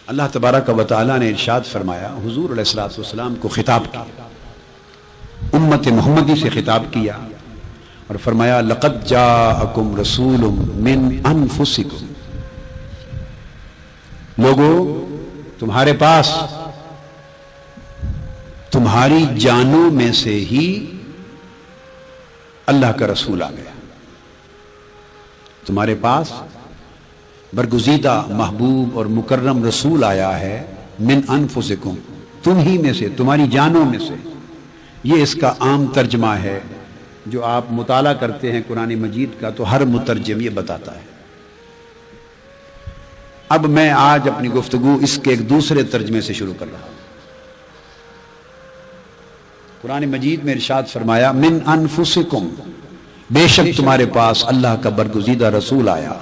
اللہ تبارک و تعالیٰ نے ارشاد فرمایا، حضور علیہ الصلوۃ والسلام کو خطاب کیا، امت محمدی سے خطاب کیا اور فرمایا لقد جاءکم رسول من انفسکم، لوگو تمہارے پاس تمہاری جانوں میں سے ہی اللہ کا رسول آ گیا، تمہارے پاس برگزیدہ محبوب اور مکرم رسول آیا ہے، من انفسکم، تم ہی میں سے، تمہاری جانوں میں سے۔ یہ اس کا عام ترجمہ ہے جو آپ مطالعہ کرتے ہیں قرآن مجید کا تو ہر مترجم یہ بتاتا ہے۔ اب میں آج اپنی گفتگو اس کے ایک دوسرے ترجمے سے شروع کر رہا ہوں۔ قرآن مجید میں ارشاد فرمایا من انفسکم، بے شک تمہارے پاس اللہ کا برگزیدہ رسول آیا،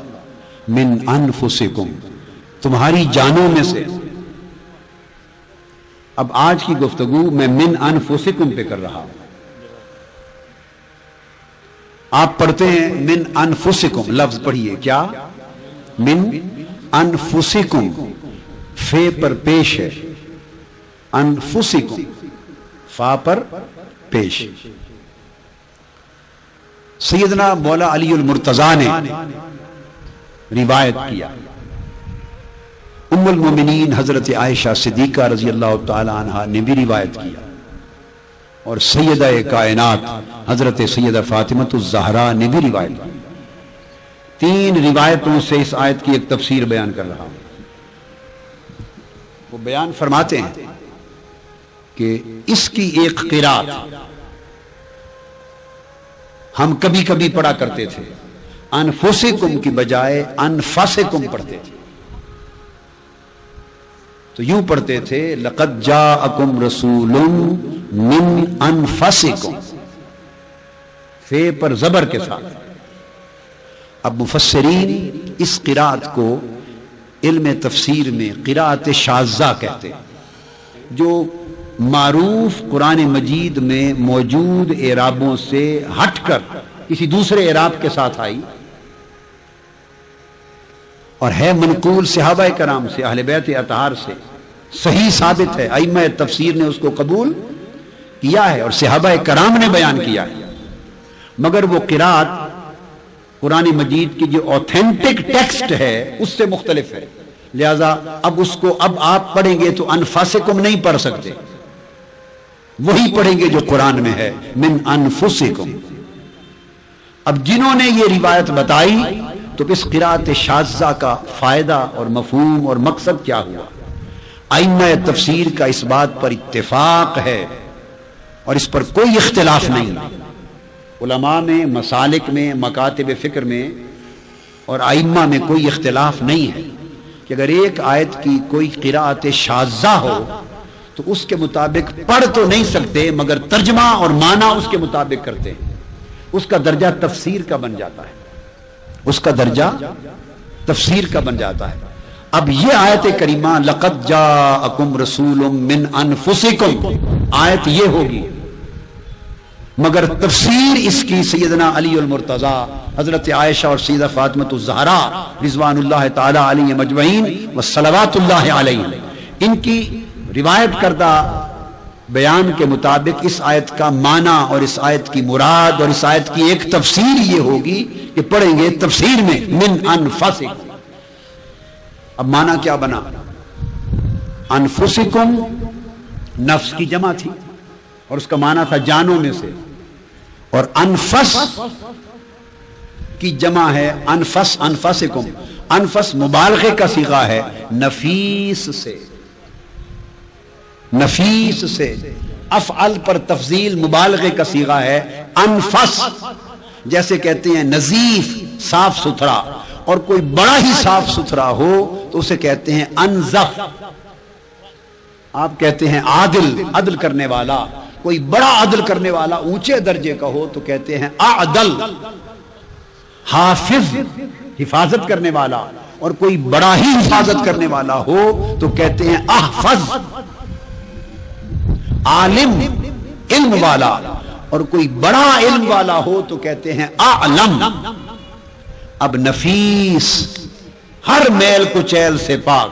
من انفسکم، تمہاری جانوں میں سے۔ اب آج کی گفتگو میں من انفسکم پہ کر رہا ہوں۔ آپ پڑھتے ہیں من انفسکم، لفظ پڑھیے کیا؟ من انفسکم، فے پر پیش ہے، انفسکم فا پر پیش۔ سیدنا مولا علی المرتضیٰ نے روایت کیا، ام المومنین حضرت عائشہ صدیقہ رضی اللہ تعالی عنہا نے بھی روایت کیا، اور سیدہ کائنات حضرت سیدہ فاطمہ الزہرا نے بھی روایت کی۔ تین روایتوں سے اس آیت کی ایک تفسیر بیان کر رہا ہوں۔ وہ بیان فرماتے ہیں کہ اس کی ایک قرات ہم کبھی کبھی پڑھا کرتے تھے، انفسکم کی بجائے انفسکم پڑھتے تھے، تو یوں پڑھتے تھے لقد جاءکم رسول من انفسکم، فے پر زبر کے ساتھ۔ اب مفسرین اس قرات کو علم تفسیر میں قرات شاذہ کہتے ہیں، جو معروف قرآن مجید میں موجود اعرابوں سے ہٹ کر کسی دوسرے اعراب کے ساتھ آئی اور ہے منقول صحابہ کرام سے، اہل بیت اطہار سے، صحیح ثابت ہے، ائمہ تفسیر نے اس کو قبول کیا ہے اور صحابہ کرام نے بیان کیا ہے، مگر وہ قرات قرآن مجید کی جو اوتھینٹک ٹیکسٹ ہے اس سے مختلف ہے، لہذا اب اس کو اب آپ پڑھیں گے تو انفسکم نہیں پڑھ سکتے، وہی پڑھیں گے جو قرآن میں ہے، من انفسکم۔ اب جنہوں نے یہ روایت بتائی تو اس قرات شاذہ کا فائدہ اور مفہوم اور مقصد کیا ہوا؟ ائمہ تفسیر کا اس بات پر اتفاق ہے اور اس پر کوئی اختلاف نہیں، علماء میں، مسالک میں، مکاتب فکر میں اور ائمہ میں کوئی اختلاف نہیں ہے کہ اگر ایک آیت کی کوئی قرات شاذہ ہو تو اس کے مطابق پڑھ تو نہیں سکتے مگر ترجمہ اور معنی اس کے مطابق کرتے ہیں، اس کا درجہ تفسیر کا بن جاتا ہے، اس کا درجہ تفسیر کا بن جاتا ہے۔ اب یہ آیت کریمہ لقد جاءکم رسول من انفسکم، آیت یہ ہوگی، مگر تفسیر اس کی سیدنا علی المرتضیٰ، حضرت عائشہ اور سیدہ فاطمہ الزہرا رضوان اللہ تعالی علیہم اجمعین وصلوات اللہ علیہم، ان کی روایت کردہ بیان کے مطابق اس آیت کا معنی اور اس آیت کی مراد اور اس آیت کی ایک تفسیر یہ ہوگی کہ پڑھیں گے تفسیر میں من انفسکم۔ اب معنی کیا بنا؟ انفسکم نفس کی جمع تھی اور اس کا معنی تھا جانوں میں سے، اور انفس کی جمع ہے انفس، انفسکم، انفس مبالغے کا صیغہ ہے، نفیس سے، نفیس سے، افعل پر تفضیل مبالغے کا صیغہ ہے انفس، جیسے کہتے ہیں نظیف، صاف ستھرا، اور کوئی بڑا ہی صاف ستھرا ہو تو اسے کہتے ہیں انظف۔ آپ کہتے ہیں عادل، عدل کرنے والا، کوئی بڑا عدل کرنے والا اونچے درجے کا ہو تو کہتے ہیں اعدل۔ حافظ، حفاظت کرنے والا، اور کوئی بڑا ہی حفاظت کرنے والا ہو تو کہتے ہیں احفظ۔ عالم، علم والا، اور کوئی بڑا علم والا ہو تو کہتے ہیں اعلم۔ اب نفیس، ہر میل کچیل سے پاک،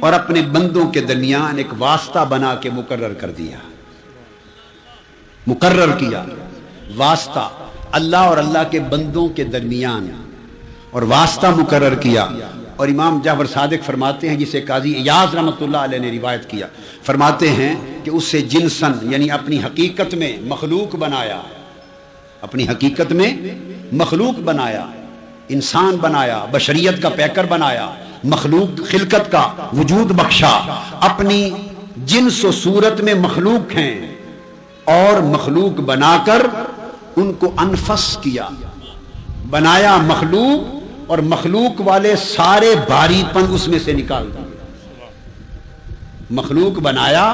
اور اپنے بندوں کے درمیان ایک واسطہ بنا کے مقرر کر دیا، مقرر کیا واسطہ اللہ اور اللہ کے بندوں کے درمیان، اور واسطہ مقرر کیا۔ اور امام جعفر صادق فرماتے ہیں، جسے قاضی ایاز رحمۃ اللہ علیہ نے روایت کیا، فرماتے ہیں کہ اس سے جنسن یعنی اپنی حقیقت میں مخلوق بنایا، اپنی حقیقت میں مخلوق بنایا، انسان بنایا، بشریت کا پیکر بنایا، مخلوق خلقت کا وجود بخشا، اپنی جنس و صورت میں مخلوق ہیں، اور مخلوق بنا کر ان کو انفس کیا، بنایا مخلوق، اور مخلوق والے سارے بھاری پن اس میں سے نکال دیے۔ مخلوق بنایا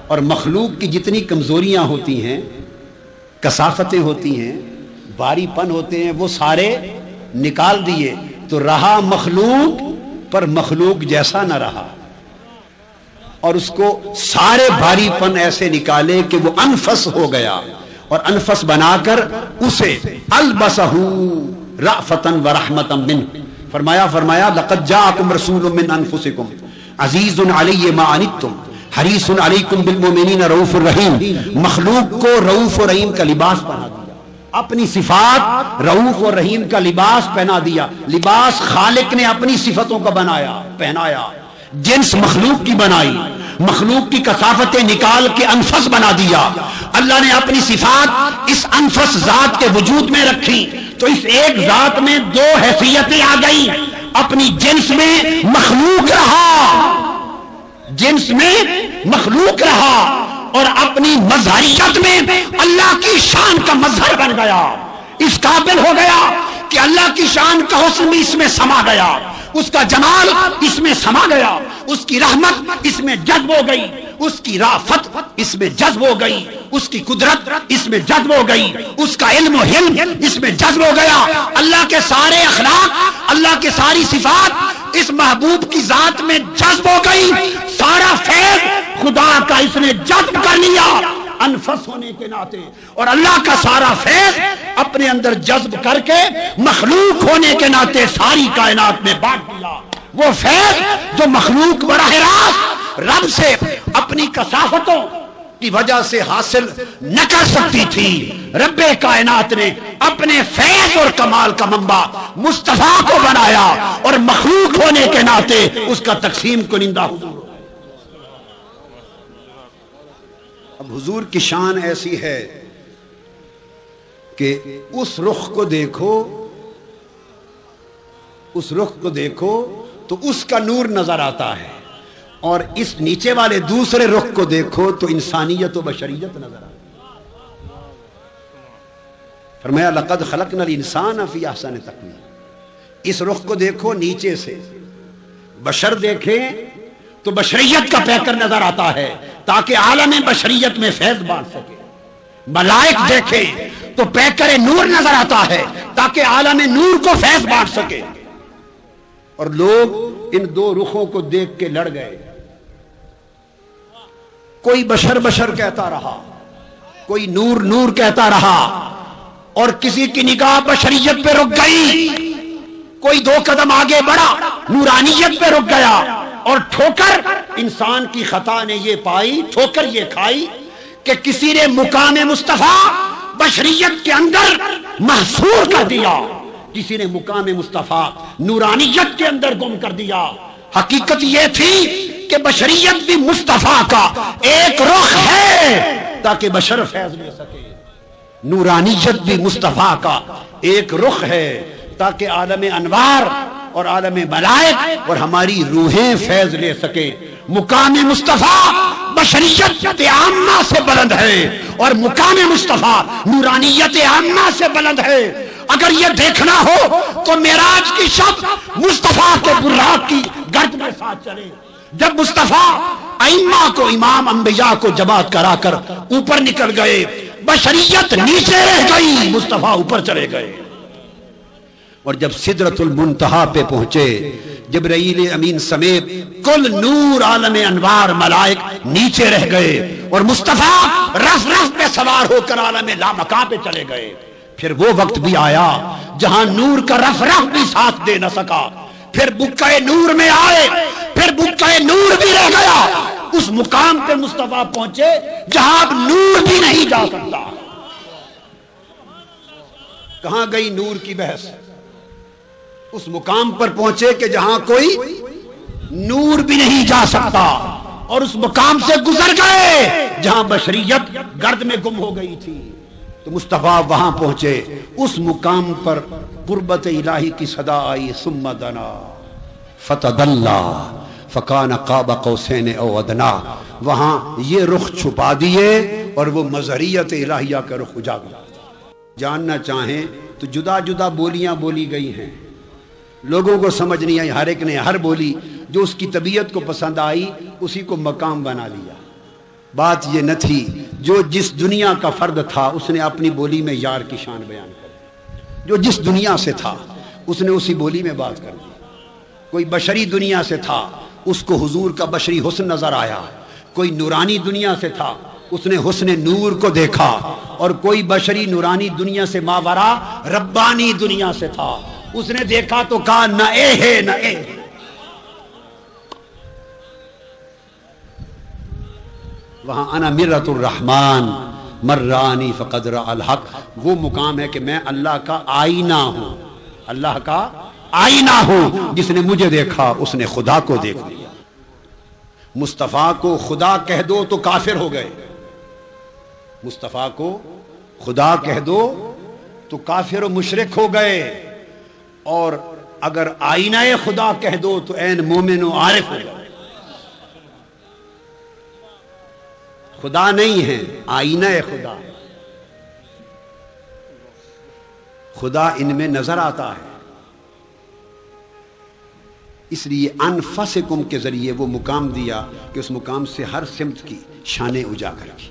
اور مخلوق کی جتنی کمزوریاں ہوتی ہیں، کثافتیں ہوتی ہیں، بھاری پن ہوتے ہیں، وہ سارے نکال دیے، تو رہا مخلوق پر مخلوق جیسا نہ رہا، اور اس کو سارے بھاری پن ایسے نکالے کہ وہ انفس ہو گیا، اور انفس بنا کر اسے البسہ رأفتاً ورحمتاً منہ، فرمایا لقد جاءکم رسول من انفسکم عزیز علی ما عنتم حریص علیکم بالمؤمنین رؤوف الرحیم۔ مخلوق کو رؤوف و رحیم کا لباس پہنا دیا، اپنی صفات رؤوف و رحیم کا لباس پہنا دیا۔ لباس خالق نے اپنی صفتوں کا بنایا، پہنایا، جنس مخلوق کی بنائی، مخلوق کی کثافتیں نکال کے انفس بنا دیا۔ اللہ نے اپنی صفات اس انفس ذات کے وجود میں رکھی، تو اس ایک ذات میں دو حیثیتیں آ گئی، اپنی جنس میں مخلوق رہا، جنس میں مخلوق رہا، اور اپنی مظہریت میں اللہ کی شان کا مظہر بن گیا، اس قابل ہو گیا کہ اللہ کی شان کا حسن بھی اس میں سما گیا، اس کا جمال اس میں سما گیا، اس کی رحمت اس میں جذب ہو گئی، اس کی رافت اس میں جذب ہو گئی، اس کی قدرت اس میں جذب ہو گئی، اس کا علم و حلم اس میں جذب ہو گیا، اللہ کے سارے اخلاق، اللہ کے ساری صفات اس محبوب کی ذات میں جذب ہو گئی، سارا فیض خدا کا اس نے جذب کر لیا انفس ہونے کے ناطے، اور اللہ کا سارا فیض اپنے اندر جذب کر کے مخلوق ہونے کے ناطے ساری کائنات میں بانٹ دیا۔ وہ فیض جو مخلوق براہ راست رب سے اپنی کثافتوں کی وجہ سے حاصل نہ کر سکتی تھی، رب کائنات نے اپنے فیض اور کمال کا منبع مصطفیٰ کو بنایا، اور مخلوق ہونے کے ناطے اس کا تقسیم کنندہ حضور۔ اب حضور کی شان ایسی ہے کہ اس رخ کو دیکھو، اس رخ کو دیکھو تو اس کا نور نظر آتا ہے، اور اس نیچے والے دوسرے رخ کو دیکھو تو انسانیت و بشریت نظر آتی ہے۔ فرمایا لقد خلقنا الانسان فی احسن تقویم، اس رخ کو دیکھو نیچے سے، بشر دیکھیں تو بشریت کا پیکر نظر آتا ہے تاکہ عالم بشریت میں فیض بانٹ سکے، ملائک دیکھیں تو پیکر نور نظر آتا ہے تاکہ عالم نور کو فیض بانٹ سکے، اور لوگ ان دو رخوں کو دیکھ کے لڑ گئے، کوئی بشر بشر کہتا رہا، کوئی نور نور کہتا رہا، اور کسی کی نگاہ بشریت پہ رک گئی، کوئی دو قدم آگے بڑھا نورانیت پہ رک گیا، اور ٹھوکر انسان کی خطا نے یہ پائی، ٹھوکر یہ کھائی کہ کسی نے مقام مصطفیٰ بشریت کے اندر محصور کر دیا، کسی نے مقام مصطفیٰ نورانیت کے اندر گم کر دیا۔ حقیقت یہ تھی کہ بشریت بھی مصطفیٰ کا ایک رخ ہے تاکہ بشر فیض لے سکے، نورانیت بھی مصطفیٰ کا ایک رخ ہے تاکہ عالم انوار اور عالم ملائک اور ہماری روحیں فیض لے سکیں۔ مقام مصطفیٰ بشریت عامہ سے بلند ہے، اور مقام مصطفیٰ نورانیت عامہ سے بلند ہے۔ اگر یہ دیکھنا ہو تو معراج کی شب مصطفیٰ کے براق کی گرد میں ساتھ چلے، جب مصطفیٰ ائمہ کو، امام انبیاء کو جماعت کرا کر اوپر نکل گئے، بشریت نیچے رہ گئی، مصطفیٰ اوپر چلے گئے، اور جب سدرۃ المنتہا پہ پہنچے، جبرائیل امین سمیت کل نور عالم انوار ملائک نیچے رہ گئے، اور مصطفیٰ رف رف پہ سوار ہو کر عالم لامکاں پہ چلے گئے۔ پھر وہ وقت بھی آیا جہاں نور کا رف رف بھی ساتھ دے نہ سکا، پھر بکے نور میں آئے پھر بقعہ نور بھی رہ گیا، اس مقام پہ مصطفیٰ پہنچے جہاں اب نور بھی نہیں جا سکتا۔ کہاں گئی نور کی بحث؟ اس مقام پر پہنچے کہ جہاں کوئی نور بھی نہیں جا سکتا، اور اس مقام سے گزر گئے جہاں بشریت گرد میں گم ہو گئی تھی، تو مصطفیٰ وہاں پہنچے۔ اس مقام پر قربت الہی کی صدا آئی، ثم دنا فتدلا فکان قاب قوسین او ادنا۔ وہاں یہ رخ چھپا دیے اور وہ مظہریت الہیہ کا رخ اجاگر۔ جاننا چاہیں تو جدا جدا بولیاں بولی گئی ہیں، لوگوں کو سمجھ نہیں آئی، ہر ایک نے ہر بولی جو اس کی طبیعت کو پسند آئی اسی کو مقام بنا لیا۔ بات یہ نہ تھی، جو جس دنیا کا فرد تھا اس نے اپنی بولی میں یار کی شان بیان کر دی، جو جس دنیا سے تھا اس نے اسی بولی میں بات کر دی۔ کوئی بشری دنیا سے تھا، اس کو حضور کا بشری حسن نظر آیا، کوئی نورانی دنیا سے تھا، اس نے حسن نور کو دیکھا، اور کوئی بشری نورانی دنیا سے ماورا ربانی دنیا سے تھا، اس نے دیکھا تو کہا نہ اے ہے نہ اے۔ وہاں انا مرۃ الرحمن مرانی فقد رأى الحق، وہ مقام ہے کہ میں اللہ کا آئینہ ہوں، اللہ کا آئینہ ہوں، جس نے مجھے دیکھا اس نے خدا کو دیکھ لیا۔ مصطفیٰ کو خدا کہہ دو تو کافر ہو گئے، مصطفیٰ کو خدا کہہ دو تو کافر و مشرک ہو گئے، اور اگر آئینہ خدا کہہ دو تو عین مومن و عارف ہو گئے۔ خدا نہیں ہے، آئینہ خدا، خدا ان میں نظر آتا ہے۔ اس لیے انفسکم کے ذریعے وہ مقام دیا کہ اس مقام سے ہر سمت کی شانیں اجاگر کی۔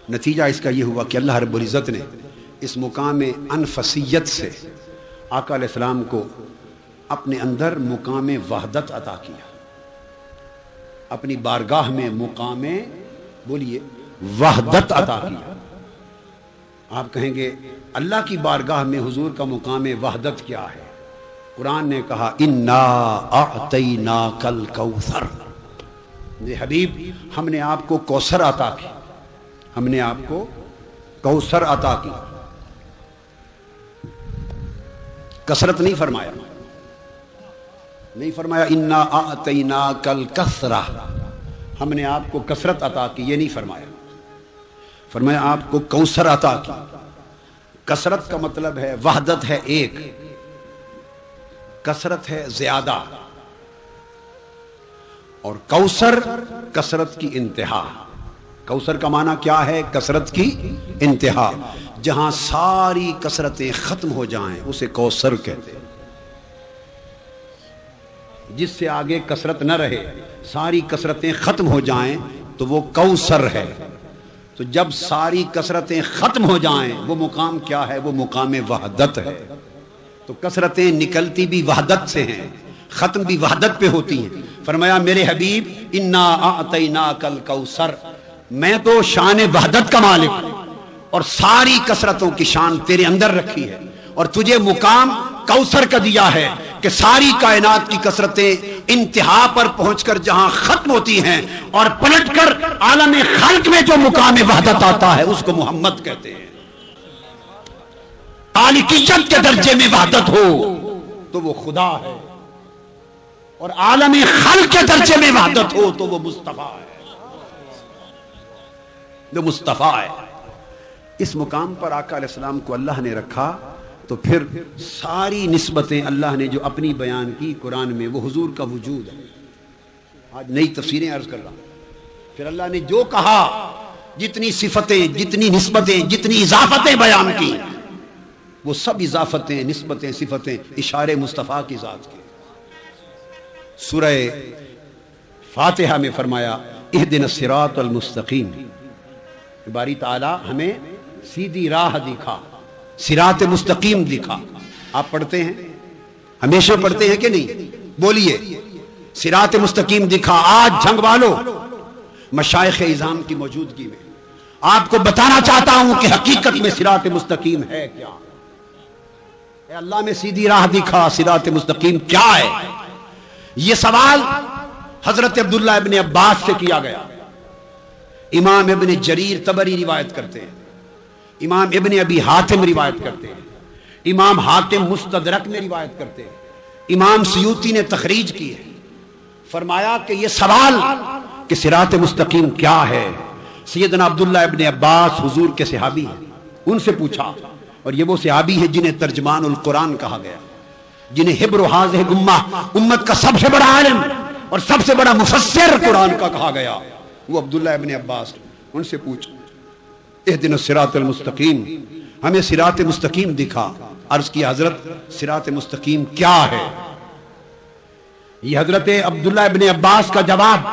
نتیجہ اس کا یہ ہوا کہ اللہ رب العزت نے اس مقام انفسیت سے آقا علیہ السلام کو اپنے اندر مقام وحدت عطا کیا، اپنی بارگاہ میں مقام بولیے وحدت عطا کیا۔ آپ کہیں گے اللہ کی بارگاہ میں حضور کا مقام وحدت کیا ہے؟ قرآن نے کہا انا اعطیناک الکوثر، حبیب ہم نے آپ کو کوثر عطا کی، ہم نے آپ کو کوثر عطا کی۔ کثرت نہیں فرمایا، نہیں فرمایا انا اعطیناک الکثرہ، ہم نے آپ کو کثرت عطا کی، یہ نہیں فرمایا، فرمایا آپ کو کوثر عطا کی۔ کثرت کا مطلب ہے وحدت ہے ایک، کثرت ہے زیادہ، اور کوثر کثرت کی انتہا۔ کوثر کا معنی کیا ہے؟ کثرت کی انتہا، جہاں ساری کثرتیں ختم ہو جائیں اسے کوثر کہتے ہیں۔ جس سے آگے کثرت نہ رہے، ساری کثرتیں ختم ہو جائیں تو وہ کوثر ہے۔ تو جب ساری کثرتیں ختم ہو جائیں وہ مقام کیا ہے؟ وہ مقام وحدت ہے۔ تو کثرتیں نکلتی بھی وحدت سے ہیں، ختم بھی وحدت پہ ہوتی ہیں۔ فرمایا میرے حبیب انا اعطیناک الکوثر، میں تو شان وحدت کا مالک ہوں، اور ساری کثرتوں کی شان تیرے اندر رکھی ہے، اور تجھے مقام کوثر کا دیا ہے کہ ساری کائنات کی کثرتیں انتہا پر پہنچ کر جہاں ختم ہوتی ہیں اور پلٹ کر عالم خلق میں جو مقام وحدت آتا ہے اس کو محمد کہتے ہیں۔ خالقیت کے درجے میں وحدت ہو تو وہ خدا ہے، اور عالم خلق کے درجے میں وحدت ہو تو وہ مصطفیٰ ہے، جو مصطفیٰ ہے۔ اس مقام پر آقا علیہ السلام کو اللہ نے رکھا، تو پھر ساری نسبتیں اللہ نے جو اپنی بیان کی قرآن میں وہ حضور کا وجود ہے۔ آج نئی تفسیریں عرض کر رہا ہوں۔ پھر اللہ نے جو کہا، جتنی صفتیں، جتنی نسبتیں، جتنی اضافتیں بیان کی، وہ سب اضافتیں، نسبتیں، صفتیں اشارے مصطفیٰ کی ذات کی۔ سورہ فاتحہ میں فرمایا اہدنا الصراط المستقیم، باری تعالی ہمیں سیدھی راہ دکھا، صراط مستقیم دکھا۔ آپ پڑھتے ہیں، ہمیشہ پڑھتے ہیں کہ نہیں؟ بولیے صراط مستقیم دکھا۔ آج جھنگ والو مشائخ اعظام کی موجودگی میں آپ کو بتانا چاہتا ہوں کہ حقیقت میں صراط مستقیم ہے کیا؟ اے اللہ میں سیدھی راہ دکھا، صراط مستقیم کیا ہے؟ یہ سوال حضرت عبداللہ ابن عباس سے کیا گیا. امام ابن جریر طبری روایت کرتے ہیں, امام ابن ابی حاتم روایت کرتے ہیں, امام حاتم مستدرک میں روایت کرتے ہیں, امام سیوطی نے تخریج کی ہے. فرمایا کہ یہ سوال کہ صراط مستقیم کیا ہے, سیدنا عبداللہ ابن عباس حضور کے صحابی ہیں, ان سے پوچھا. اور یہ وہ صحابی ہے جنہیں ترجمان القرآن کہا گیا, جنہیں حبر حاضر امت کا سب سے بڑا عالم اور سب سے بڑا مفسر قرآن کا کہا گیا, وہ عبداللہ ابن عباس. ان سے پوچھا اہدنا الصراط المستقیم, ہمیں صراط مستقیم دکھا. عرض کی حضرت صراط مستقیم کیا ہے؟ یہ حضرت عبداللہ ابن عباس کا جواب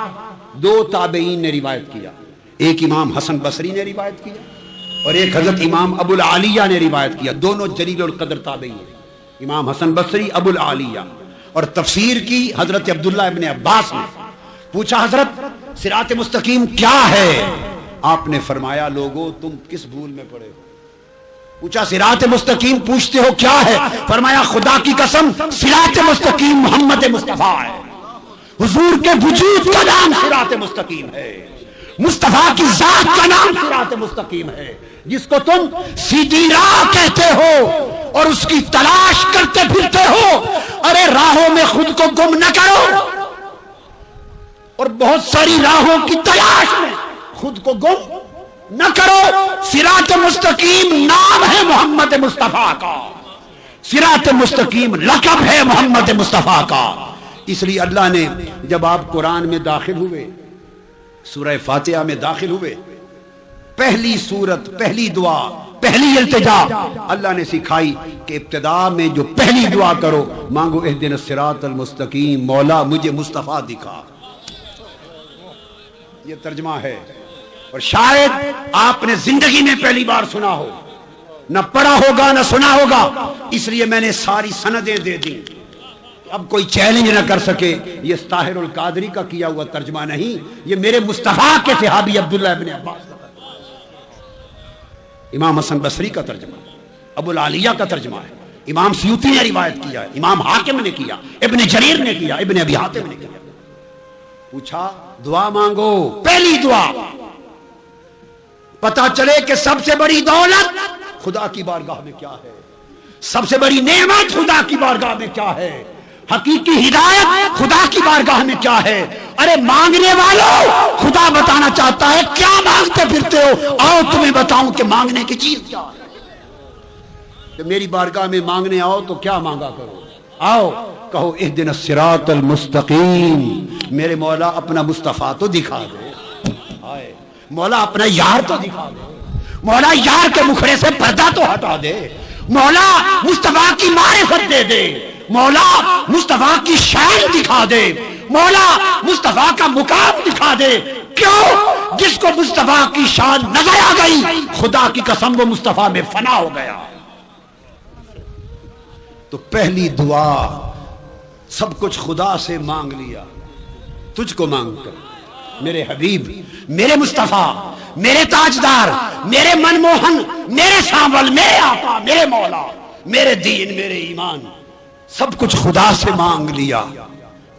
دو تابعین نے روایت کیا. ایک امام حسن بصری نے روایت کیا اور ایک حضرت امام ابو العالیہ نے روایت کیا. دونوں جلیل القدر تابعی ہیں, امام حسن بصری, ابو العالیہ. اور تفسیر کی حضرت عبداللہ ابن عباس نے. پوچھا حضرت صراط مستقیم کیا ہے؟ آپ نے فرمایا لوگو تم کس بھول میں پڑے ہو. پوچھا صراط مستقیم پوچھتے ہو کیا ہے؟ فرمایا خدا کی قسم صراط مستقیم محمد مصطفیٰ ہے. حضور کے وجود کا نام صراط مستقیم ہے, مصطفیٰ کی ذات کا نام صراط مستقیم ہے, جس کو تم سیدھی راہ کہتے ہو اور اس کی تلاش کرتے پھرتے ہو. ارے راہوں میں خود کو گم نہ کرو, اور بہت ساری راہوں کی تلاش میں خود کو گم نہ کرو. صراط مستقیم نام ہے محمد مصطفیٰ کا, صراط مستقیم لقب ہے محمد مصطفیٰ کا. اس لیے اللہ نے جب آپ قرآن میں داخل ہوئے, سورہ فاتحہ میں داخل ہوئے, پہلی سورت, پہلی دعا, پہلی التجا اللہ نے سکھائی کہ ابتدا میں جو پہلی دعا کرو مانگو اہدنا الصراط المستقیم, مولا مجھے مصطفیٰ دکھا. یہ ترجمہ ہے, اور شاید آپ نے زندگی میں پہلی بار سنا ہو, نہ پڑھا ہوگا نہ سنا ہوگا. اس لیے میں نے ساری سندیں دے دیں, اب کوئی چیلنج نہ کر سکے. یہ طاہر القادری کا کیا ہوا ترجمہ نہیں, یہ میرے مصطفیٰ کے صحابی عبداللہ ابن عباس کا ترجمہ, امام حسن بصری کا ترجمہ, ابو العالیہ کا ترجمہ ہے, امام سیوطی نے روایت کیا ہے, امام حاکم نے کیا, ابن جریر نے کیا, ابن ابی حاتم نے کیا. پوچھا دعا مانگو, پہلی دعا. پتا چلے کہ سب سے بڑی دولت خدا کی بارگاہ میں کیا ہے, سب سے بڑی نعمت خدا کی بارگاہ میں کیا ہے, حقیقی ہدایت خدا کی بارگاہ میں کیا ہے. ارے مانگنے والوں, خدا بتانا چاہتا ہے کیا مانگتے پھرتے ہو, آؤ تمہیں بتاؤں کہ مانگنے کی چیز کیا ہے. کہ میری بارگاہ میں مانگنے آؤ تو کیا مانگا کرو, آؤ کہو اہدنا الصراط المستقیم. میرے مولا اپنا مصطفیٰ تو دکھا دے, مولا اپنا یار تو دکھا دے, مولا یار کے مکھڑے سے پردہ تو ہٹا دے, مولا مصطفیٰ کی معرفت دے دے, مولا مصطفیٰ کی شان دکھا دے, مولا مصطفیٰ کا مقام دکھا دے. کیوں؟ جس کو مصطفیٰ کی شان نظر آ گئی, خدا کی قسم وہ مصطفیٰ میں فنا ہو گیا. تو پہلی دعا سب کچھ خدا سے مانگ لیا, تجھ کو مانگ کر میرے حبیب, میرے مصطفیٰ, میرے تاجدار, میرے منموہن, میرے سانول, میرے آقا, میرے مولا, میرے دین, میرے ایمان, سب کچھ خدا سے مانگ لیا.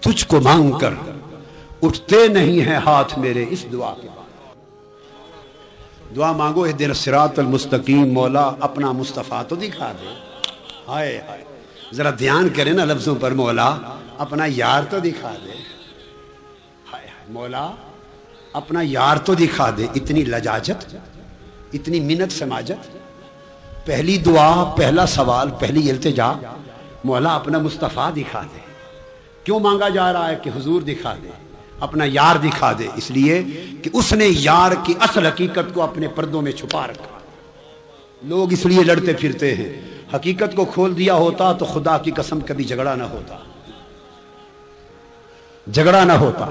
تجھ کو مانگ کر اٹھتے نہیں ہیں ہاتھ میرے اس دعا کے بعد. دعا مانگو اہدنا الصراط المستقیم, مولا اپنا مصطفیٰ تو دکھا دے. ہائے ہائے, ذرا دھیان کریں نا لفظوں پر, مولا اپنا یار تو دکھا دے, مولا اپنا یار تو دکھا دے. اتنی لجاجت, اتنی منت سماجت. پہلی دعا, پہلا سوال, پہلی التجا, مولا اپنا مصطفیٰ دکھا دے. کیوں مانگا جا رہا ہے؟ کہ حضور دکھا دے, اپنا یار دکھا دے. اس لیے کہ اس نے یار کی اصل حقیقت کو اپنے پردوں میں چھپا رکھا. لوگ اس لیے لڑتے پھرتے ہیں. حقیقت کو کھول دیا ہوتا تو خدا کی قسم کبھی جھگڑا نہ ہوتا, جھگڑا نہ ہوتا.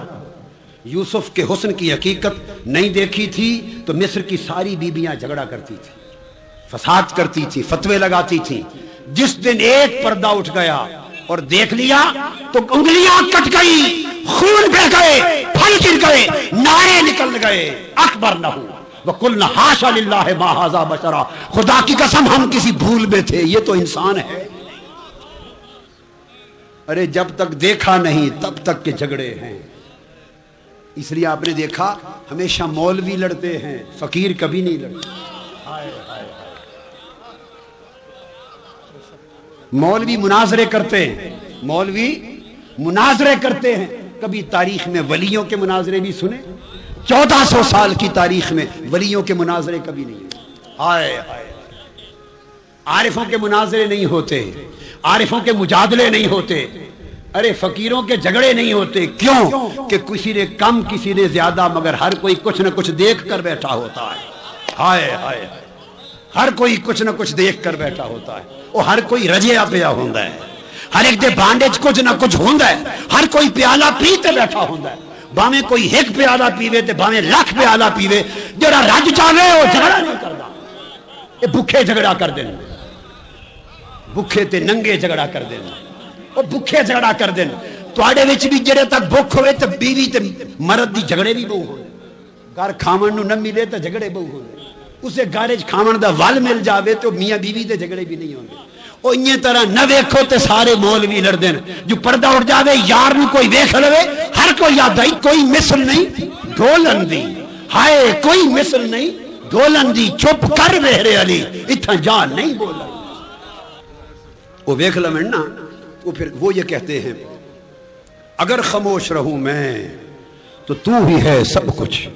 یوسف کے حسن کی حقیقت نہیں دیکھی تھی تو مصر کی ساری بیبیاں جھگڑا کرتی تھی, فساد کرتی تھی, فتوے لگاتی تھی. جس دن ایک پردہ اٹھ گیا اور دیکھ لیا تو انگلیاں کٹ گئی, خون بہ گئے, پھل گر گئے, نعرے نکل گئے, اکبر نہ ہو وَقُلْنَا حَاشَ لِلَّهِ مَا هَذَا بَشَرًا. خدا کی قسم ہم کسی بھول میں تھے, یہ تو انسان ہے. ارے جب تک دیکھا نہیں تب تک کے جھگڑے ہیں. اس لیے آپ نے دیکھا ہمیشہ مولوی لڑتے ہیں، فقیر کبھی نہیں لڑتے. مولوی مناظرے کرتے ہیں، مولوی مناظرے کرتے ہیں. کبھی تاریخ میں ولیوں کے مناظرے بھی سنے؟ 1400 سال کی تاریخ میں ولیوں کے مناظرے کبھی نہیں. ہائے ہائے، عارفوں کے مناظرے نہیں ہوتے، عارفوں کے مجادلے نہیں ہوتے، ارے فقیروں کے جھگڑے نہیں ہوتے. کیوں؟ کہ کسی نے کم کسی نے زیادہ، مگر ہر کوئی کچھ نہ کچھ دیکھ کر بیٹھا ہوتا ہے. ہائے ہائے، ہر کوئی کچھ نہ کچھ دیکھ کر بیٹھا ہوتا ہے. وہ ہر کوئی رجیا پیا ہوندا ہے، ہر ایک دے بانڈے کچھ نہ کچھ ہوندا ہے. ہر کوئی پیالہ پیتے بیٹھا ہوندا ہے. باویں کوئی ایک پیالہ پیوے تے باویں لاکھ پیالہ پیوے، جڑا رج جاوے وہ جھگڑا نہیں کردا. یہ بھوکے جھگڑا کر دین، بھوکے تے ننگے جھگڑا کر دین، وہ بھوکے جھگڑا کر دین. تواڈے وچ بھی جڑے تک بھوک ہوئے تے بیوی تے مرد دی جھگڑے بھی بہو ہون. گھر کھاون نو نہ ملے تے جھگڑے بہو ہون. اسے گھر وچ کھاون دا ول مل جاوے تو میاں بیوی دے جھگڑے بھی نہیں ہوندے. او انہی طرح نہ ویکھو تے سارے مولوی لڑ دین. جو پردہ اٹھ جاوے یار نو کوئی ویکھ لوے، ہر کوئی یاد آئی کوئی مثل نہیں ڈھولن دی. ہائے کوئی مثل نہیں ڈھولن دی. چپ کر ویرے علی، اتھا جا نہیں بولا. وہ ویکھ لویں نا، وہ پھر وہ یہ کہتے ہیں اگر خاموش رہوں میں تو تو ہی ہے سب کچھ.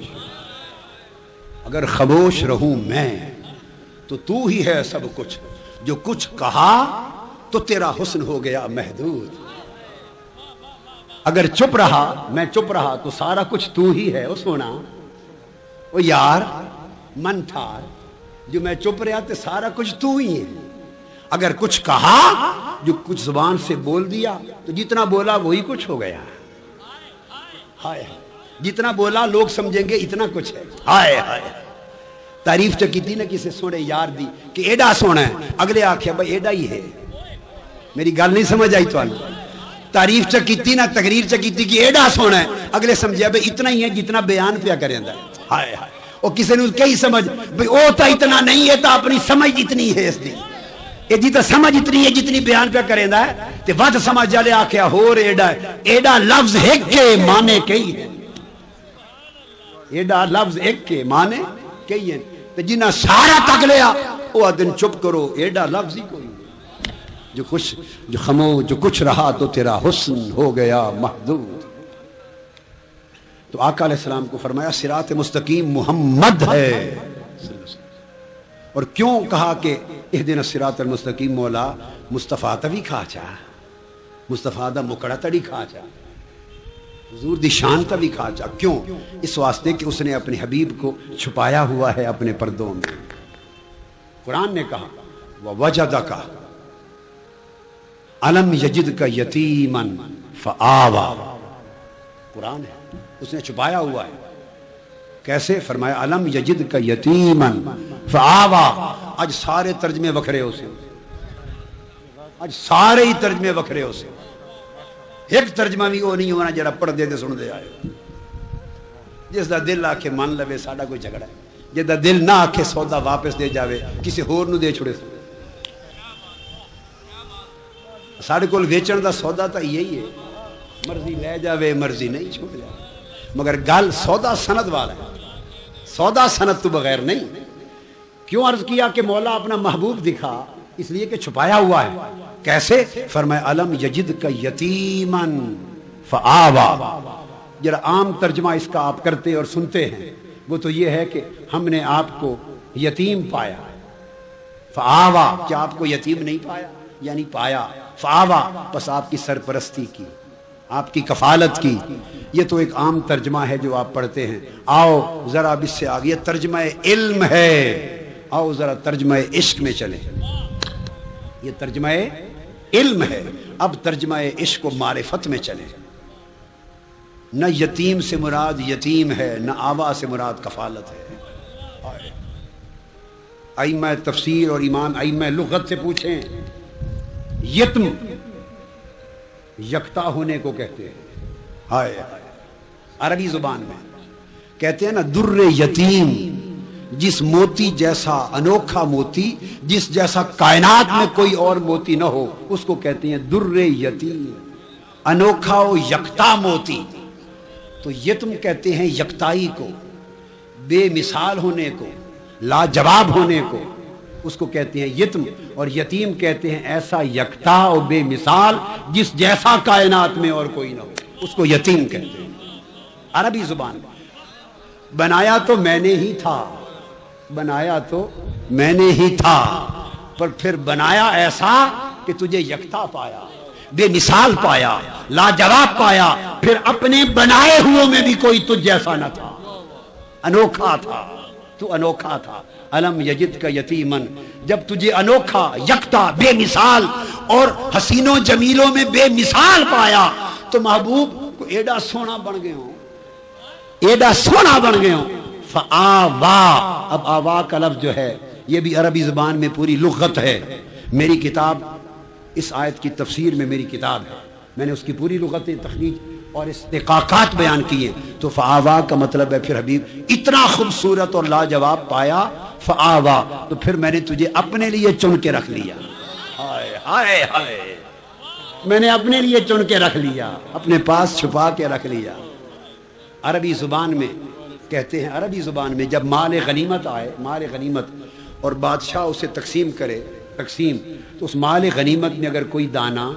اگر خاموش رہوں میں تو تو ہی ہے سب کچھ. جو کچھ کہا تو تیرا حسن ہو گیا محدود. اگر چپ رہا، میں چپ رہا تو سارا کچھ تو ہی ہے. وہ سونا وہ یار من تھار، جو میں چپ رہا تو سارا کچھ تو ہی ہے. اگر کچھ کہا، جو کچھ زبان سے بول دیا تو جتنا بولا وہی کچھ ہو گیا. ہائے جتنا بولا لوگ سمجھیں گے اتنا کچھ ہے. ہائے ہائے، تعریف چکیتی نہ کسی سونے یار دی کہ ایڈا سونا ہے، اگلے آکھیا بھائی ایڈا ہی ہے. میری گل نہیں سمجھ آئی تو تعریف چکیتی نہ تقریر چکیتی کہ ایڈا سونا ہے، اگلے سمجھیا بھائی اتنا ہی ہے جتنا بیان پیا کریں دا. ہائے ہائے، وہ کسی نے کئی سمجھ بھائی او تا اتنا نہیں ہے تا اپنی سمجھ جتنی ہے اس دی. یہ جی تا سمجھ اتنی ہے جتنی بیان پیا کریں دا ہے تے ود سمجھ جالے آکھیا ہور ایڈا ہے. ایڈا لفظ ایک کے معنی کئی ہے. ایڈا لفظ ایک کے معنی کئی ہے. تے جنہ سارا تک لیا وہ دن چپ کرو، ایڈا لفظ ہی کوئی. جو خوش جو خاموش جو کچھ رہا تو تیرا حسن ہو گیا محدود. تو آقا علیہ السلام کو فرمایا صراط مستقیم محمد ہے. اور کیوں کہا کہ اہدنا الصراط المستقیم؟ مولا مصطفیٰ تبھی کھا چاہ، مصطفیٰ دا مکڑا تڑی کھا چاہ، حضور دی شان تبھی کھا چاہ. کیوں؟ اس واسطے کہ اس نے اپنے حبیب کو چھپایا ہوا ہے اپنے پردوں میں. قرآن نے کہا وَوَجَدَكَ أَلَمْ يَجِدْكَ يَتِيمًا فَآوَى. قرآن ہے، اس نے چھپایا ہوا ہے. کیسے؟ فرمایا الم یجدک یتیمن فآوا. آج سارے ترجمے وکھرے ہو سے، آج سارے ہی ترجمے وکھرے ہو سے. ایک ترجمہ بھی وہ نہیں ہونا جڑا پڑھ دے تے سن دے آئے. جس دا دل آکھے مان لوے ساڈا کوئی جھگڑا ہے، جس دا دل نہ آکھے سودا واپس دے جاوے کسی ہور نو دے چھڑے. ساڈے کول ویچن دا سودا تا یہی ہے، مرضی لے جاوے مرضی نہیں چھوڑ جاوے. مگر گل سودا سند والا ہے، سودا سند تو بغیر نہیں. کیوں عرض کیا کہ مولا اپنا محبوب دکھا؟ اس لیے کہ چھپایا ہوا ہے. کیسے؟ فرمایا الم یجدک یتیمن فآوا. جرا عام ترجمہ اس کا آپ کرتے اور سنتے ہیں وہ تو یہ ہے کہ ہم نے آپ کو یتیم پایا. فآوا، کیا آپ کو یتیم نہیں پایا؟ یعنی پایا. فآوا، بس آپ کی سرپرستی کی، آپ کی کفالت کی. یہ تو ایک عام ترجمہ ہے جو آپ پڑھتے ہیں. آؤ ذرا اب اس سے آگے، یہ ترجمہ علم ہے. آؤ ذرا ترجمہ عشق میں چلیں. یہ ترجمہ علم ہے، اب ترجمہ عشق و معرفت میں چلیں. نہ یتیم سے مراد یتیم ہے، نہ آوا سے مراد کفالت ہے. ائمہ تفسیر اور امام ائمہ لغت سے پوچھیں، یتم یکتا ہونے کو کہتے ہیں. ہائے عربی زبان میں کہتے ہیں نا در یتیم، جس موتی جیسا انوکھا موتی، جس جیسا کائنات میں کوئی اور موتی نہ ہو، اس کو کہتے ہیں در یتیم. انوکھا و یکتا موتی. تو یتم کہتے ہیں یکتائی کو، بے مثال ہونے کو، لاجواب ہونے کو، اس کو کہتے ہیں یتم. اور یتیم کہتے ہیں ایسا یکتا و بے مثال جس جیسا کائنات میں اور کوئی نہ ہو، اس کو یتیم کہتے ہیں عربی زبان میں. بنایا تو میں نے ہی تھا، بنایا تو میں نے ہی تھا، پر پھر بنایا ایسا کہ تجھے یکتا پایا، بے مثال پایا، لاجواب پایا، پھر اپنے بنائے ہوئے میں بھی کوئی تجھ جیسا نہ تھا، انوکھا تھا، تو انوکھا تھا. الم یجد کا یتیمن، جب تجھے انوکھا، یکتا، بے مثال اور حسینوں جمیلوں میں بے مثال پایا تو محبوب کو ایڈا سونا بن گئے ہوں، ایڈا سونا بن گئے ہوں. فآوا، اب آوا کا لفظ جو ہے یہ بھی عربی زبان میں پوری لغت ہے. میری کتاب اس آیت کی تفسیر میں میری کتاب ہے، میں نے اس کی پوری لغت تخریج اور استقاقات بیان کیے. تو فآوا کا مطلب ہے پھر حبیب اتنا خوبصورت اور لاجواب پایا، فآوا، تو پھر میں نے تجھے اپنے لیے چن کے رکھ لیا. ہائے ہائے ہائے، میں نے اپنے لیے چن کے رکھ لیا، اپنے پاس چھپا کے رکھ لیا. عربی زبان میں کہتے ہیں، عربی زبان میں جب مال غنیمت آئے، مال غنیمت، اور بادشاہ اسے تقسیم کرے، تقسیم، تو اس مال غنیمت میں اگر کوئی دانہ،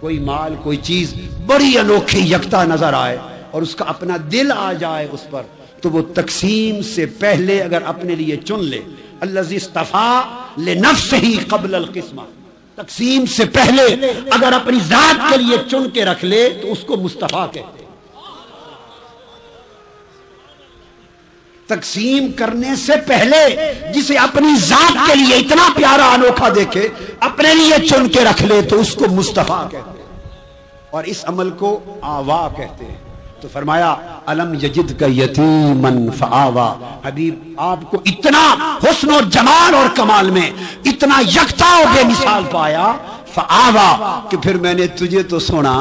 کوئی مال، کوئی چیز بڑی انوکھی یکتا نظر آئے اور اس کا اپنا دل آ جائے اس پر، تو وہ تقسیم سے پہلے اگر اپنے لیے چن لے، الذی اصطفیٰ لنفسہ قبل القسمہ، تقسیم سے پہلے اگر اپنی ذات کے لیے چن کے رکھ لے تو اس کو مصطفیٰ کہتے ہیں. تقسیم کرنے سے پہلے جسے اپنی ذات کے لیے اتنا پیارا انوکھا دیکھے، اپنے لیے چن کے رکھ لے تو اس کو مصطفیٰ کہتے ہیں، اور اس عمل کو آوا کہتے ہیں. تو فرمایا الم یجد کا یتیمن فآوا، حبیب آپ کو اتنا حسن و جمال اور کمال میں اتنا یکتا و بے مثال پایا، فآوا، کہ پھر میں نے تجھے تو سنا،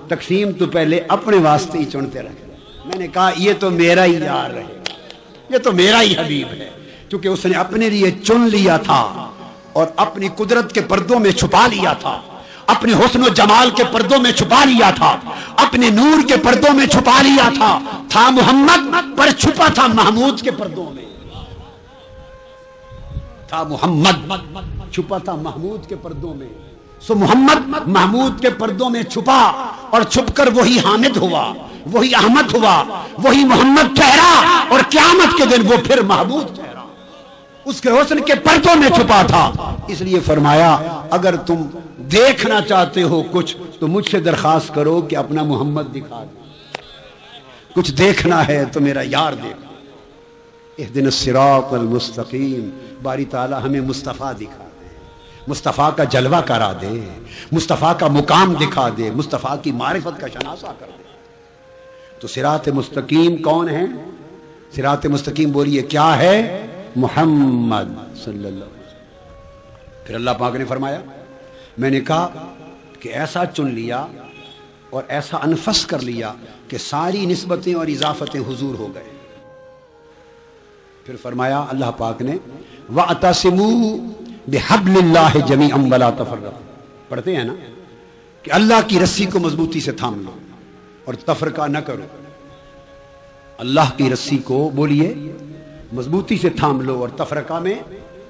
تقسیم تو پہلے اپنے واسطے ہی چنتے رکھا. میں نے کہا یہ تو میرا ہی یار رہے، یہ تو میرا ہی حبیب ہے، کیونکہ اس نے اپنے لیے چن لیا تھا اور اپنی قدرت کے پردوں میں چھپا لیا تھا، اپنے حسن و جمال کے پردوں میں چھپا لیا تھا، اپنے نور کے پردوں میں چھپا لیا تھا محمد پر چھپا تھا محمود کے پردوں میں، تھا محمد چھپا تھا محمود کے پردوں میں. سو محمد محمود کے پردوں میں چھپا اور چھپ کر وہی حامد ہوا، وہی احمد ہوا، وہی محمد ٹھہرا، اور قیامت کے دن وہ پھر محمود ٹھہرا، اس کے حسن کے پردوں میں چھپا تھا. اس لیے فرمایا اگر تم دیکھنا چاہتے ہو کچھ تو مجھ سے درخواست کرو کہ اپنا محمد دکھا دو. کچھ دیکھنا ہے تو میرا یار دیکھو. اہدنا الصراط المستقیم، باری تعالی ہمیں مصطفیٰ دکھا دے، مصطفیٰ کا جلوہ کرا دے، مصطفیٰ کا مقام دکھا دے، مصطفیٰ کی معرفت کا شناسہ کر دے. تو صراط مستقیم کون ہے؟ صراط مستقیم بولیے کیا ہے؟ محمد صلی اللہ علیہ وسلم. پھر اللہ پاک نے فرمایا، میں نے کہا کہ ایسا چن لیا اور ایسا انفس کر لیا کہ ساری نسبتیں اور اضافتیں حضور ہو گئے. پھر فرمایا اللہ پاک نے وَاعْتَصِمُوا بِحَبْلِ اللَّهِ جَمِيعًا وَلَا تَفَرَّقُوا، پڑھتے ہیں نا کہ اللہ کی رسی کو مضبوطی سے تھام لو اور تفرقہ نہ کرو. اللہ کی رسی کو بولیے مضبوطی سے تھام لو اور تفرقہ میں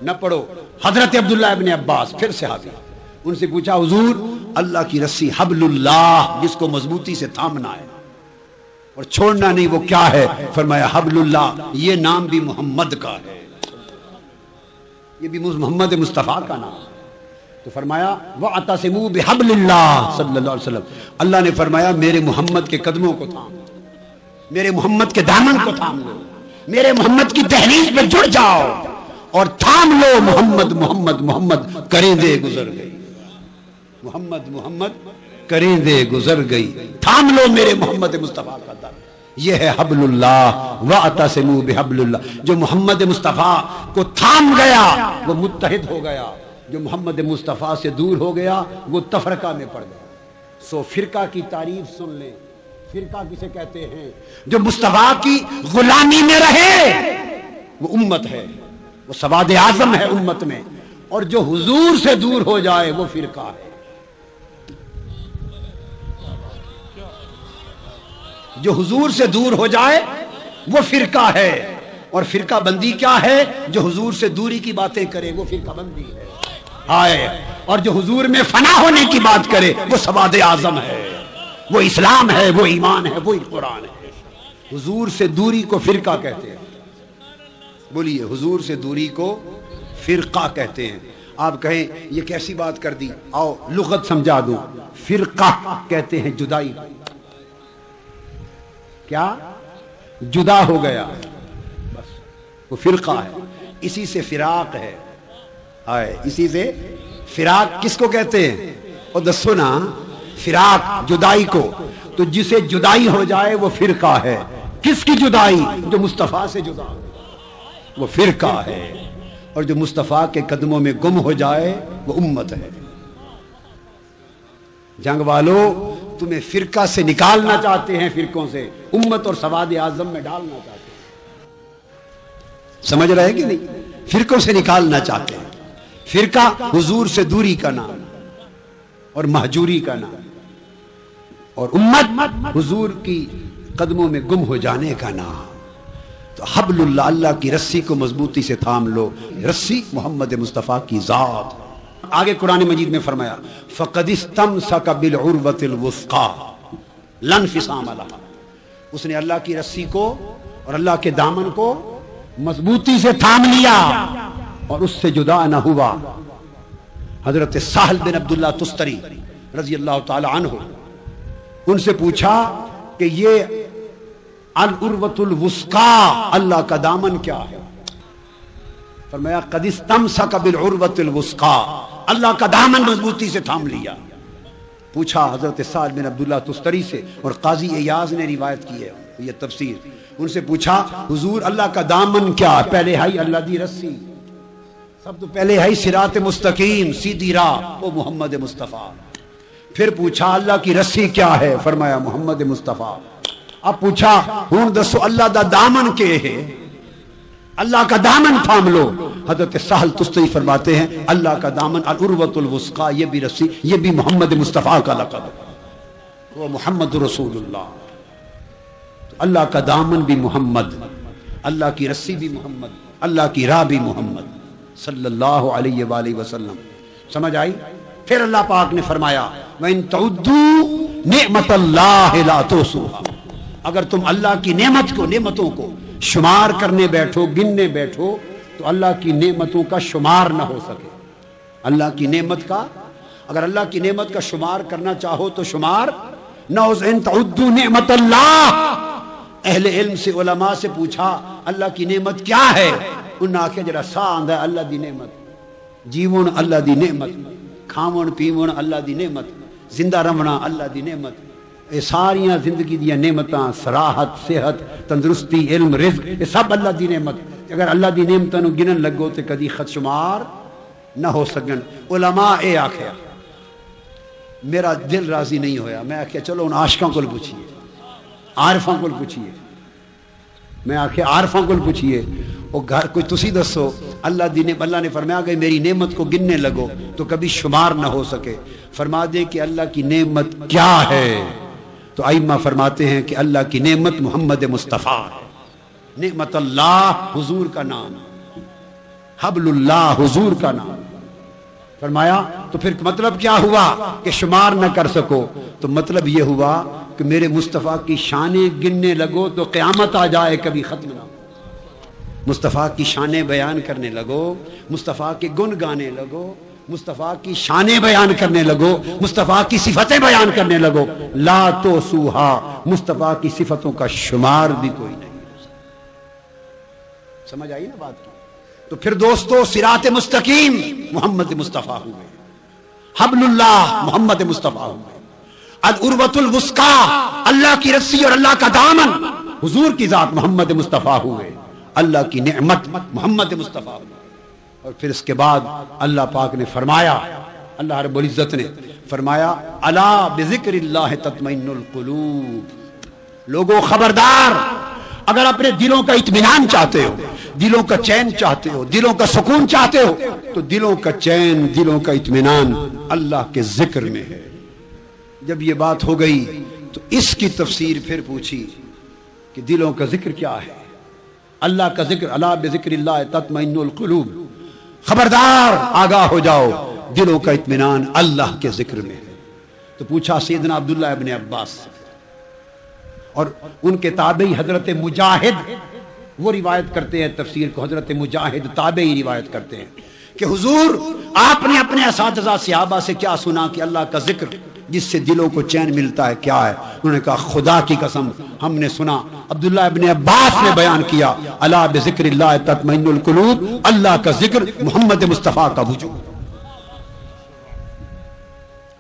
نہ پڑو. حضرت عبداللہ ابن عباس پھر صحابی، ان سے پوچھا حضور اللہ کی رسی حبل اللہ جس کو مضبوطی سے تھامنا ہے اور چھوڑنا نہیں وہ کیا ہے؟ فرمایا حبل اللہ، یہ نام بھی محمد کا ہے، یہ بھی محمد مصطفیٰ کا نام. تو فرمایا وَاعْتَصِمُوا بِحَبْلِ اللَّهِ صلی اللہ علیہ وسلم، اللہ نے فرمایا میرے محمد کے قدموں کو تھام، میرے محمد کے دامن کو تھام لو، میرے محمد کی دہلیز پہ جڑ جاؤ اور تھام لو. محمد محمد محمد کریں دے گزر گئی، محمد محمد کریں دے گزر گئی، تھام لو میرے محمد مصطفیٰ کا در. یہ ہے حبل اللہ، وَاعْتَصِمُوا بِحَبْلِ اللَّهِ. جو محمد مصطفیٰ کو تھام گیا وہ متحد ہو گیا، جو محمد مصطفیٰ سے دور ہو گیا وہ تفرقہ میں پڑ گیا. سو فرقہ کی تعریف سن لیں. فرقہ کسے کہتے ہیں؟ جو مصطفیٰ کی غلامی میں رہے وہ امت ہے، وہ سواد اعظم ہے امت میں، اور جو حضور سے دور ہو جائے وہ فرقہ ہے. جو حضور سے دور ہو جائے وہ فرقہ ہے، اور فرقہ بندی کیا ہے؟ جو حضور سے دوری کی باتیں کرے وہ فرقہ بندی ہے، ہائے، اور جو حضور میں فنا ہونے کی بات کرے وہ سواد اعظم ہے، وہ اسلام ہے، وہ ایمان ہے، وہ قرآن ہے۔ حضور سے دوری کو فرقہ کہتے ہیں، بولیے، حضور سے دوری کو فرقہ کہتے ہیں۔ آپ کہیں یہ کیسی بات کر دی، آؤ لغت سمجھا دوں۔ فرقہ کہتے ہیں جدائی، کیا؟ جدا ہو گیا، بس وہ فرقہ ہے۔ اسی سے فراق ہے، آئے، اسی سے فراق کس کو کہتے ہیں؟ اور دسو نا، فراق جدائی کو، تو جسے جدائی ہو جائے وہ فرقہ ہے۔ کس کی جدائی؟ جو مصطفیٰ سے جدا ہو وہ فرقہ ہے، اور جو مصطفیٰ کے قدموں میں گم ہو جائے وہ امت ہے۔ جنگ والو، تمہیں فرقہ سے نکالنا چاہتے ہیں، فرقوں سے امت اور سواد اعظم میں ڈالنا چاہتے ہیں، سمجھ رہے کہ نہیں؟ فرقوں سے نکالنا چاہتے ہیں۔ فرقہ حضور سے دوری کا نام اور مہجوری کا نام، اور امت حضور کی قدموں میں گم ہو جانے کا نام۔ تو حبل اللہ، اللہ کی رسی کو مضبوطی سے تھام لو، رسی محمد مصطفیٰ کی ذات۔ آگے قرآن مجید میں فرمایا فَقَدِ اسْتَمْسَكَ بِالْعُرْوَةِ الْوُثْقَىٰ لَا انفصام لَهَا، اس نے اللہ کی رسی کو اور اللہ کے دامن کو مضبوطی سے تھام لیا اور اس سے جدا نہ ہوا۔ حضرت سہل بن عبداللہ تستری رضی اللہ تعالی عنہ، ان سے پوچھا کہ یہ العروۃ الوثقیٰ، اللہ کا دامن کیا ہے؟ فرمایا قد استمسک بالعروۃ الوثقیٰ، اللہ کا دامن مضبوطی سے تھام لیا۔ پوچھا حضرت سعد بن عبداللہ تستری سے، اور قاضی ایاز نے روایت کی ہے یہ تفسیر، ان سے پوچھا حضور اللہ کا دامن کیا ہے؟ پہلے ہے اللہ دی رسی، سب تو پہلے ہے صراط مستقیم، سیدھی راہ، وہ محمد مصطفیٰ۔ پھر پوچھا اللہ کی رسی کیا ہے؟ فرمایا محمد مصطفیٰ۔ اب پوچھا ہوں دسو اللہ دا دامن کے ہے؟ اللہ کا دامن تھام لو۔ حضرت سہل تستری فرماتے ہیں اللہ کا دامن العروۃ الوثقیٰ، یہ بھی رسی، یہ بھی محمد مصطفیٰ کا لقب ہے، وہ محمد رسول اللہ۔ تو اللہ کا دامن بھی محمد، اللہ کی رسی بھی محمد، اللہ کی راہ بھی محمد صلی اللہ علیہ وآلہ وسلم۔ سمجھ آئی؟ پھر اللہ پاک نے فرمایا وَإِن تَعُدُّوا نِعْمَةَ اللَّهِ لَا تُحْصُوهَا، اگر تم اللہ کی نعمتوں کو شمار کرنے بیٹھو، گننے بیٹھو، تو اللہ کی نعمتوں کا شمار نہ ہو سکے۔ اللہ کی نعمت کا، اگر اللہ کی نعمت کا شمار کرنا چاہو تو شمار نہ ہو۔ ان تعدوا نعمت اللہ، اہل علم سے، علماء سے پوچھا اللہ کی نعمت کیا ہے؟ انہوں نے آخیا جڑا سا آندا ہے اللہ دی نعمت، جیون اللہ دی نعمت، کھاون پیون اللہ دی نعمت، زندہ رہنا اللہ دی نعمت، یہ ساریاں زندگی دیا نعمتاں، سراحت، صحت، تندرستی، علم، رزق، یہ سب اللہ دی نعمت۔ اگر اللہ دی نعمتوں گنن لگو تو کدی خود شمار نہ ہو سکن۔ علماء اے آخیا، میرا دل راضی نہیں ہویا، میں آخیا چلو ان عاشقاں کو پوچھئے، عارفاں کو پوچھئے، میں آخیا عارفاں کو پوچھئے، وہ گھر کوئی تسی دسو اللہ نے فرمایا کہ میری نعمت کو گننے لگو تو کبھی شمار نہ ہو سکے۔ فرما دے کہ اللہ کی نعمت کیا ہے؟ تو ائمہ فرماتے ہیں کہ اللہ کی نعمت محمد مصطفیٰ ہے۔ نعمت اللہ حضور کا نام، حبل اللہ حضور کا نام۔ فرمایا تو پھر مطلب کیا ہوا کہ شمار نہ کر سکو؟ تو مطلب یہ ہوا کہ میرے مصطفیٰ کی شانیں گننے لگو تو قیامت آ جائے کبھی ختم نہ ہو۔ مصطفیٰ کی شانیں بیان کرنے لگو، مصطفیٰ کے گن گانے لگو، مصطفیٰ کی شانیں بیان کرنے لگو، مصطفیٰ کی صفتیں بیان کرنے لگو، لا توسوہا، مصطفیٰ کی صفتوں کا شمار بھی کوئی نہیں۔ سمجھ آئی نا بات کی؟ تو پھر دوستو صراط مستقیم محمد مصطفیٰ ہوئے، حبل اللہ محمد مصطفیٰ ہوئے، العروۃ الوثقیٰ اللہ کی رسی اور اللہ کا دامن حضور کی ذات محمد مصطفیٰ ہوئے، اللہ کی نعمت محمد مصطفیٰ ہوئے۔ اور پھر اس کے بعد اللہ پاک نے فرمایا، اللہ رب العزت نے فرمایا الا بذکر اللہ تطمئن القلوب، لوگوں خبردار، اگر اپنے دلوں کا اطمینان چاہتے ہو، دلوں کا چین چاہتے ہو، دلوں کا سکون چاہتے ہو، تو دلوں کا چین، دلوں کا اطمینان اللہ کے ذکر میں ہے۔ جب یہ بات ہو گئی تو تو اس کی تفسیر پھر پوچھی کہ دلوں کا ذکر کیا ہے؟ اللہ کا ذکر، الا بذکر اللہ تطمئن القلوب، خبردار آگاہ ہو جاؤ، دلوں کا اطمینان اللہ کے ذکر میں ہے۔ تو پوچھا سیدنا عبداللہ ابن عباس سے، اور ان کے تابعی حضرت مجاہد وہ روایت کرتے ہیں تفسیر کو، حضرت مجاہد تابعی روایت کرتے ہیں کہ حضور آپ نے اپنے اساتذہ صحابہ سے کیا سنا کہ اللہ کا ذکر جس سے دلوں کو چین ملتا ہے کیا ہے؟ انہوں نے کہا خدا کی قسم ہم نے سنا، عبداللہ ابن عباس نے بیان کیا، الا بذکر اللہ تطمئن القلوب، اللہ کا ذکر محمد مصطفیٰ کا وجود،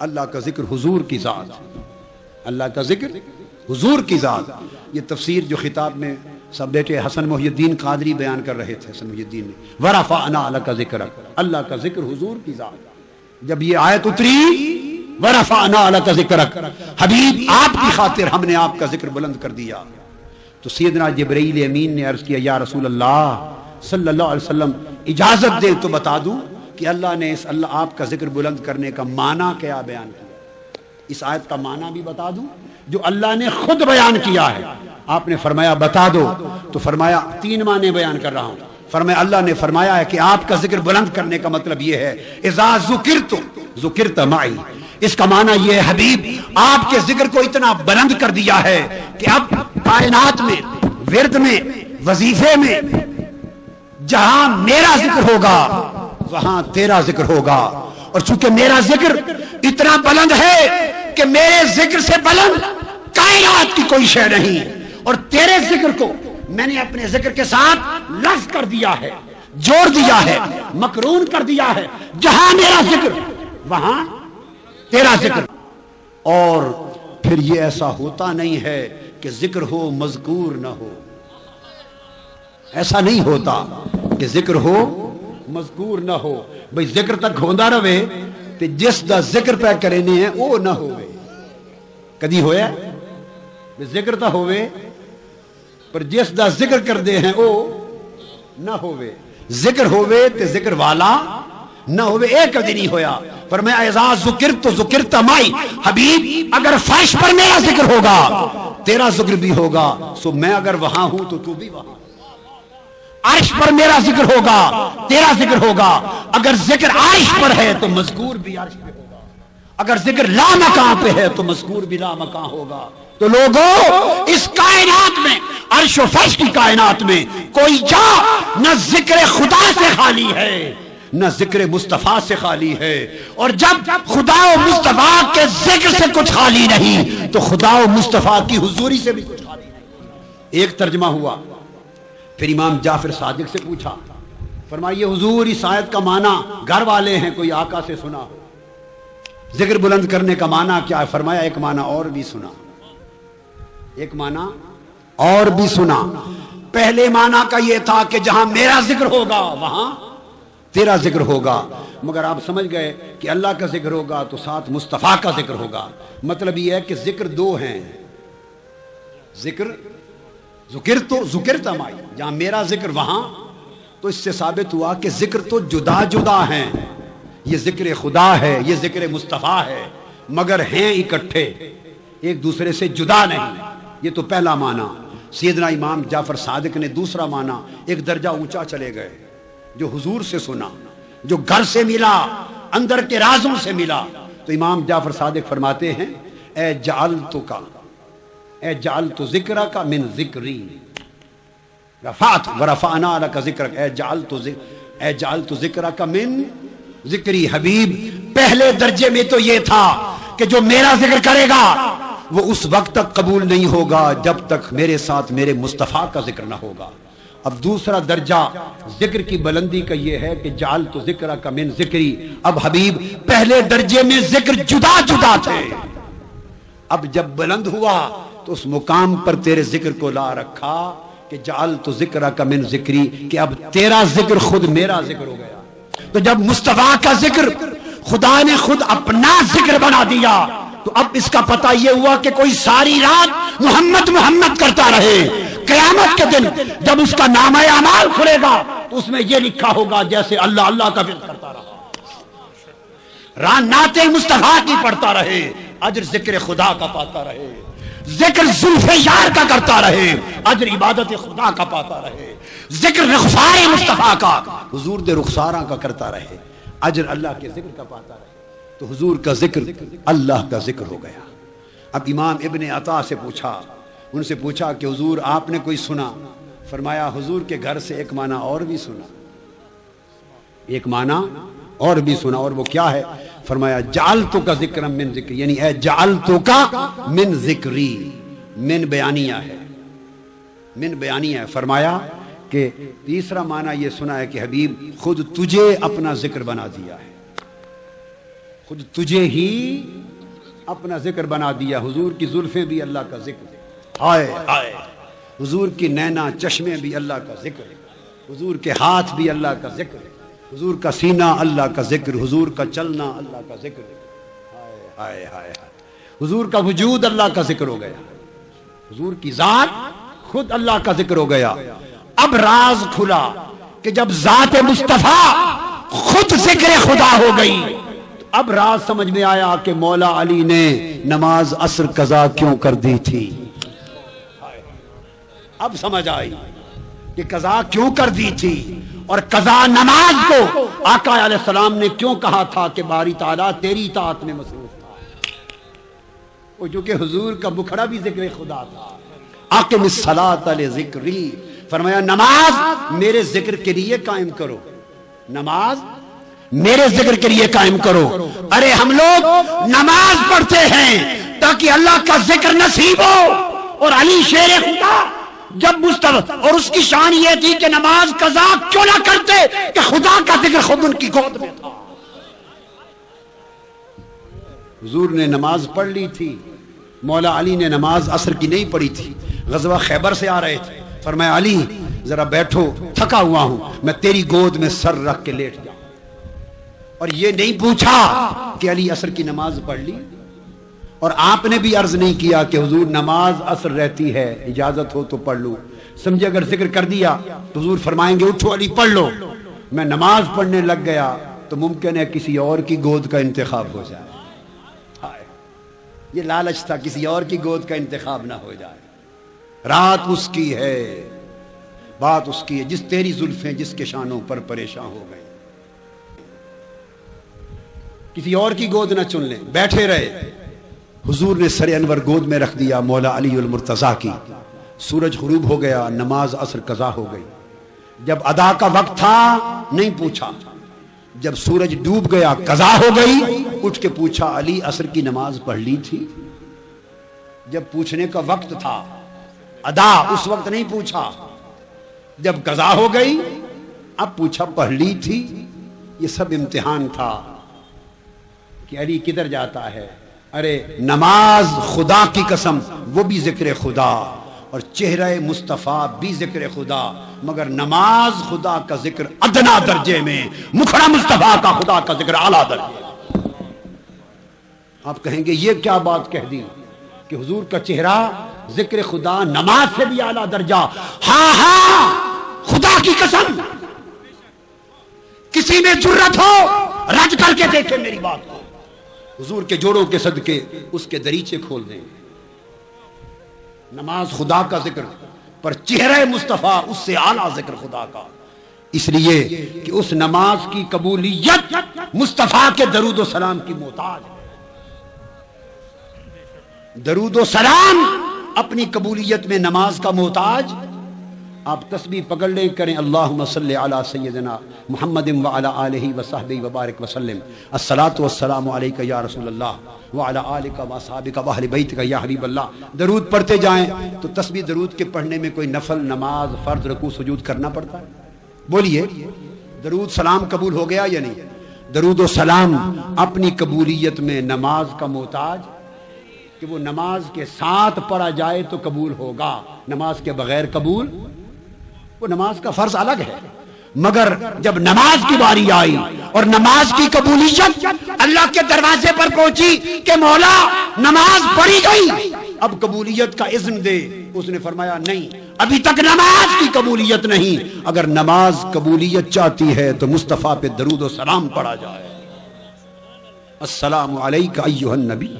اللہ کا ذکر حضور کی ذات، اللہ کا ذکر حضور کی ذات۔ یہ تفسیر جو خطاب میں سب بیٹے حسن محی الدین قادری بیان کر رہے تھے، حسن محی الدین نے، ورفعنا لک ذکرک، اللہ کا ذکر حضور کی ذات۔ جب یہ آیت اتری ورفعنا لک ذکرک، حبیب آپ کی خاطر ہم نے آپ کا ذکر بلند کر دیا، تو سیدنا جبرائیل امین نے عرض کیا یا رسول اللہ صلی اللہ علیہ وسلم اجازت دے تو بتا دوں کہ اللہ نے اس اللہ آپ کا ذکر بلند کرنے کا معنی کیا بیان کیا، اس آیت کا معنی بھی بتا دوں جو اللہ نے خود بیان کیا ہے۔ آپ نے فرمایا بتا دو، تو فرمایا 3 معنی بیان کر رہا ہوں۔ فرمایا اللہ نے فرمایا ہے کہ آپ کا ذکر بلند کرنے کا مطلب یہ ہے اذا ذکرت ذکرت معی، اس کا معنی یہ ہے حبیب آپ کے ذکر کو اتنا بلند کر دیا ہے کہ اب کائنات میں، ورد میں، وظیفے میں جہاں میرا ذکر ہوگا وہاں تیرا ذکر ہوگا، اور چونکہ میرا ذکر اتنا بلند ہے کہ میرے ذکر سے بلند کائنات کی کوئی شے نہیں، اور تیرے ذکر کو میں نے اپنے ذکر کے ساتھ لفظ کر دیا ہے، جوڑ دیا ہے، مقرون کر دیا ہے، جہاں میرا ذکر وہاں تیرا ذکر۔ اور پھر یہ ایسا ہوتا نہیں ہے کہ ذکر ہو مذکور نہ ہو، ایسا نہیں ہوتا کہ ذکر ہو مذکور نہ ہو، بھئی ذکر تک ہوندہ رہے تے جس دا ذکر پہ کرنے ہیں وہ نہ ہوئے۔ کدی ہویا ذکر تا ہوئے پر جس دا ذکر کر دے ہیں وہ نہ ہوئے، ذکر ہوئے تے ذکر والا نہ ہوئے، ایک کدی نہیں ہویا۔ فرمایا اذا ذکرت ذکرت معی، حبیب اگر فرش پر میرا ذکر ہوگا تیرا ذکر بھی ہوگا، سو میں اگر وہاں ہوں تو بھی وہاں، عرش پر میرا ذکر ہوگا تیرا ذکر ہوگا، اگر ذکر عرش پر ہے تو مذکور بھی عرش پہ ہوگا، اگر ذکر لا مکان پہ ہے تو مذکور بھی لا مکان ہوگا۔ تو لوگوں اس کائنات میں، عرش و فرش کی کائنات میں کوئی جا نہ ذکر خدا سے خالی ہے نہ ذکر مصطفیٰ سے خالی ہے، اور جب خدا و مصطفیٰ کے ذکر سے کچھ خالی نہیں تو خدا و مصطفیٰ کی حضوری سے بھی کچھ خالی نہیں۔ ایک ترجمہ ہوا، پھر امام جعفر صادق سے پوچھا، فرمائیے حضور اس آیت کا معنی، گھر والے ہیں کوئی آقا سے سنا، ذکر بلند کرنے کا معنی کیا ہے؟ فرمایا ایک معنی اور بھی سنا، ایک معنی اور بھی سنا۔ پہلے معنی کا یہ تھا کہ جہاں میرا ذکر ہوگا وہاں تیرا ذکر ہوگا، مگر آپ سمجھ گئے کہ اللہ کا ذکر ہوگا تو ساتھ مصطفیٰ کا ذکر ہوگا۔ مطلب یہ ہے کہ ذکر 2 ہیں، ذکر ذکرت معی، جہاں میرا ذکر وہاں، تو اس سے ثابت ہوا کہ ذکر تو جدا جدا ہیں، یہ ذکر خدا ہے، یہ ذکر مصطفیٰ ہے، مگر ہیں اکٹھے، ایک دوسرے سے جدا نہیں۔ یہ تو پہلا معنی۔ سیدنا امام جعفر صادق نے دوسرا معنی ایک درجہ اونچا چلے گئے، جو حضور سے سنا، جو گھر سے ملا، اندر کے رازوں سے ملا، تو امام جعفر صادق فرماتے ہیں اے جعلت ذکرک من ذکری رفعت ورفعنا لک ذکرک، اے جعلت ذکرک من ذکری، حبیب پہلے درجے میں تو یہ تھا کہ جو میرا ذکر کرے گا وہ اس وقت تک قبول نہیں ہوگا جب تک میرے ساتھ میرے مصطفیٰ کا ذکر نہ ہوگا۔ اب دوسرا درجہ ذکر کی بلندی کا یہ ہے کہ جعلت ذکرک من ذکری، اب حبیب پہلے درجے میں ذکر جدا جدا تھے، اب جب بلند ہوا تو اس مقام پر تیرے ذکر کو لا رکھا کہ جعلت ذکرک من ذکری، کہ اب تیرا ذکر خود میرا ذکر ہو گیا۔ تو جب مصطفیٰ کا ذکر خدا نے خود اپنا ذکر بنا دیا تو اب اس کا پتہ یہ ہوا کہ کوئی ساری رات محمد محمد کرتا رہے، قیامت کے دن جب اس کا نامہ اعمال کھلے گا تو اس میں یہ لکھا ہوگا جیسے اللہ اللہ کا ذکر کرتا رہا، نعت مصطفیٰ کی پڑھتا رہے، اجر ذکر خدا کا پاتا رہے۔ ذکر زلف یار کا کرتا رہے، اجر عبادت خدا کا پاتا رہے، ذکر رخسار مصطفیٰ کا، حضور دے رخساراں کا کرتا رہے، اجر اللہ کے ذکر کا پاتا رہے، تو حضور کا ذکر اللہ کا ذکر ہو گیا۔ اب امام ابن عطا سے پوچھا، ان سے پوچھا کہ حضور آپ نے کوئی سنا؟ فرمایا حضور کے گھر سے ایک معنی اور بھی سنا، ایک معنی اور بھی سنا، اور وہ کیا ہے؟ فرمایا جعلتو کا ذکر من ذکری، یعنی اے جعلتو کا من ذکری، من بیانیہ ہے، من بیانیہ ہے۔ فرمایا کہ تیسرا معنی یہ سنا ہے کہ حبیب خود تجھے اپنا ذکر بنا دیا ہے، خود تجھے ہی اپنا ذکر بنا دیا۔ حضور کی زلفیں بھی اللہ کا ذکر ہے، ہائے ہائے، حضور کی نینا چشمیں بھی اللہ کا ذکر ہے، حضور کے ہاتھ بھی اللہ کا ذکر ہے، حضور کا سینہ اللہ کا ذکر، حضور کا چلنا اللہ کا ذکر ہے، ہائے ہائے ہائے، حضور کا وجود اللہ کا ذکر ہو گیا، حضور کی ذات خود اللہ کا ذکر ہو گیا۔ اب راز کھلا کہ جب ذات مصطفیٰ خود ذکر خدا ہو گئی، اب راز سمجھ میں آیا کہ مولا علی نے نماز عصر قضا کیوں کر دی تھی۔ اب سمجھ آئی کہ قضا کیوں کر دی تھی، اور قضا نماز کو آقا علیہ السلام نے کیوں کہا تھا کہ باری تعالیٰ تیری اطاعت میں مصروف تھا، وہ جو کہ حضور کا مکھڑا بھی ذکر خدا تھا۔ اقم الصلاۃ لذکری، فرمایا نماز میرے ذکر کے لیے قائم کرو، نماز میرے ذکر کے لیے قائم کرو۔ ارے ہم لوگ نماز پڑھتے ہیں تاکہ اللہ کا ذکر نصیب ہو، اور علی شیر خدا جب مصطفیٰ، اور اس کی شان یہ تھی کہ نماز قضا کیوں نہ کرتے کہ خدا کا ذکر خود ان کی گود میں تھا۔ حضور نے نماز پڑھ لی تھی، مولا علی نے نماز عصر کی نہیں پڑھی تھی، غزوہ خیبر سے آ رہے تھے، فرمایا علی ذرا بیٹھو، تھکا ہوا ہوں، میں تیری گود میں سر رکھ کے لیٹ جاؤں، اور یہ نہیں پوچھا کہ علی عصر کی نماز پڑھ لی، اور آپ نے بھی عرض نہیں کیا کہ حضور نماز عصر رہتی ہے، اجازت ہو تو پڑھ لوں، سمجھے اگر ذکر کر دیا تو حضور فرمائیں گے اٹھو علی پڑھ لو، میں نماز پڑھنے لگ گیا تو ممکن ہے کسی اور کی گود کا انتخاب ہو جائے، یہ لالچ تھا کسی اور کی گود کا انتخاب نہ ہو جائے۔ رات اس کی ہے، بات اس کی ہے، جس تیری زلفیں جس کے شانوں پر پریشان ہو گئے، کسی اور کی گود نہ چن لیں، بیٹھے رہے۔ حضور نے سر انور گود میں رکھ دیا مولا علی المرتضیٰ کی، سورج غروب ہو گیا، نماز عصر قضا ہو گئی۔ جب ادا کا وقت تھا نہیں پوچھا، جب سورج ڈوب گیا قضا ہو گئی، اٹھ کے پوچھا علی عصر کی نماز پڑھ لی تھی؟ جب پوچھنے کا وقت تھا، ادا اس وقت نہیں پوچھا، جب قضا ہو گئی اب پوچھا پڑھ لی تھی۔ یہ سب امتحان تھا کہ علی کدھر جاتا ہے۔ ارے نماز خدا کی قسم وہ بھی ذکر خدا، اور چہرہ مصطفیٰ بھی ذکر خدا، مگر نماز خدا کا ذکر ادنا درجے میں، مکھڑا مصطفیٰ کا خدا کا ذکر اعلیٰ درجے۔ آپ کہیں گے یہ کیا بات کہہ دی کہ حضور کا چہرہ ذکر خدا نماز سے بھی اعلیٰ درجہ؟ ہاں ہاں، خدا کی قسم کسی میں جرت ہو رج کر کے دیکھے میری بات کو، حضور کے جوڑوں کے صدقے اس کے دریچے کھول دیں۔ نماز خدا کا ذکر، پر چہرہ مصطفیٰ اس سے اعلیٰ ذکر خدا کا، اس لیے کہ اس نماز کی قبولیت مصطفیٰ کے درود و سلام کی محتاج ہے۔ درود و سلام اپنی قبولیت میں نماز کا محتاج۔ آپ تسبیح پکڑ لیں، کریں اللہم صلی علی سیدنا محمد وعلی آلہ وصحبہ وبارک وسلم، الصلاۃ والسلام علیک یا رسول اللہ وعلی آلک واصحابک واہل بیتک یا حبیب اللہ۔ درود پڑھتے جائیں تو تسبیح درود کے پڑھنے میں کوئی نفل نماز فرض رکوع سجود کرنا پڑتا ہے؟ بولیے، درود سلام قبول ہو گیا یا نہیں؟ درود و سلام اپنی قبولیت میں نماز کا محتاج، کہ وہ نماز کے ساتھ پڑھا جائے تو قبول ہوگا، نماز کے بغیر قبول، وہ نماز کا فرض الگ ہے، مگر جب نماز کی باری آئی اور نماز کی قبولیت اللہ کے دروازے پر پہنچی کہ مولا نماز پڑھی گئی، اب قبولیت کا اذن دے، اس نے فرمایا نہیں، ابھی تک نماز کی قبولیت نہیں، اگر نماز قبولیت چاہتی ہے تو مصطفیٰ پہ درود و سلام پڑھا جائے۔ السلام علیک ایھا النبی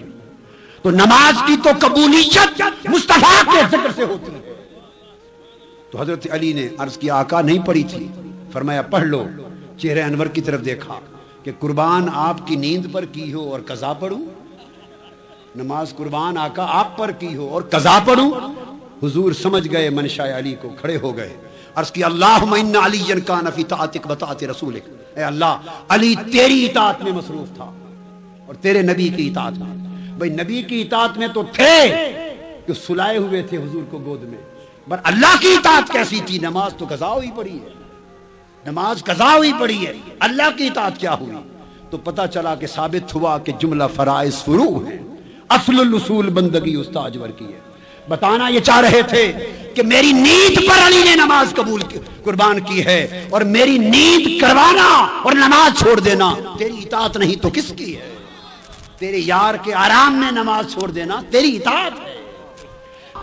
تو نماز کی تو قبولیت مصطفیٰ کے ذکر سے ہوتی ہے۔ تو حضرت علی نے عرض کیا آقا نہیں پڑھی تھی، فرمایا پڑھ لو۔ چہرے انور کی طرف دیکھا کہ قربان آپ کی نیند پر کی ہو اور قضا پڑھوں؟ نماز قربان آقا آپ پر کی ہو اور قضا پڑھوں؟ حضور سمجھ گئے منشاء علی کو، کھڑے ہو گئے، عرض کیا اللہم ان علی کان فی طاعتک و طاعت رسولک، اے اللہ علی تیری اطاعت میں مصروف تھا اور تیرے نبی کی اطاعت میں۔ بھئی نبی کی اطاعت میں تو تھے کہ سلائے ہوئے تھے حضور کو گود میں، پر اللہ کی اطاعت کیسی تھی؟ نماز تو قضا ہوئی پڑی ہے، نماز قضا ہوئی پڑی ہے، اللہ کی اطاعت کیا ہوئی؟ تو پتہ چلا کہ ثابت ہوا کہ جملہ فرائض فروع ہیں، اصل الاصول بندگی استاجور کی ہے۔ بتانا یہ چاہ رہے تھے کہ میری نیند پر علی نے نماز قربان کی ہے، اور میری نیند کروانا اور نماز چھوڑ دینا تیری اطاعت نہیں تو کس کی ہے؟ تیرے یار کے آرام میں نماز چھوڑ دینا تیری اطاعت ہے۔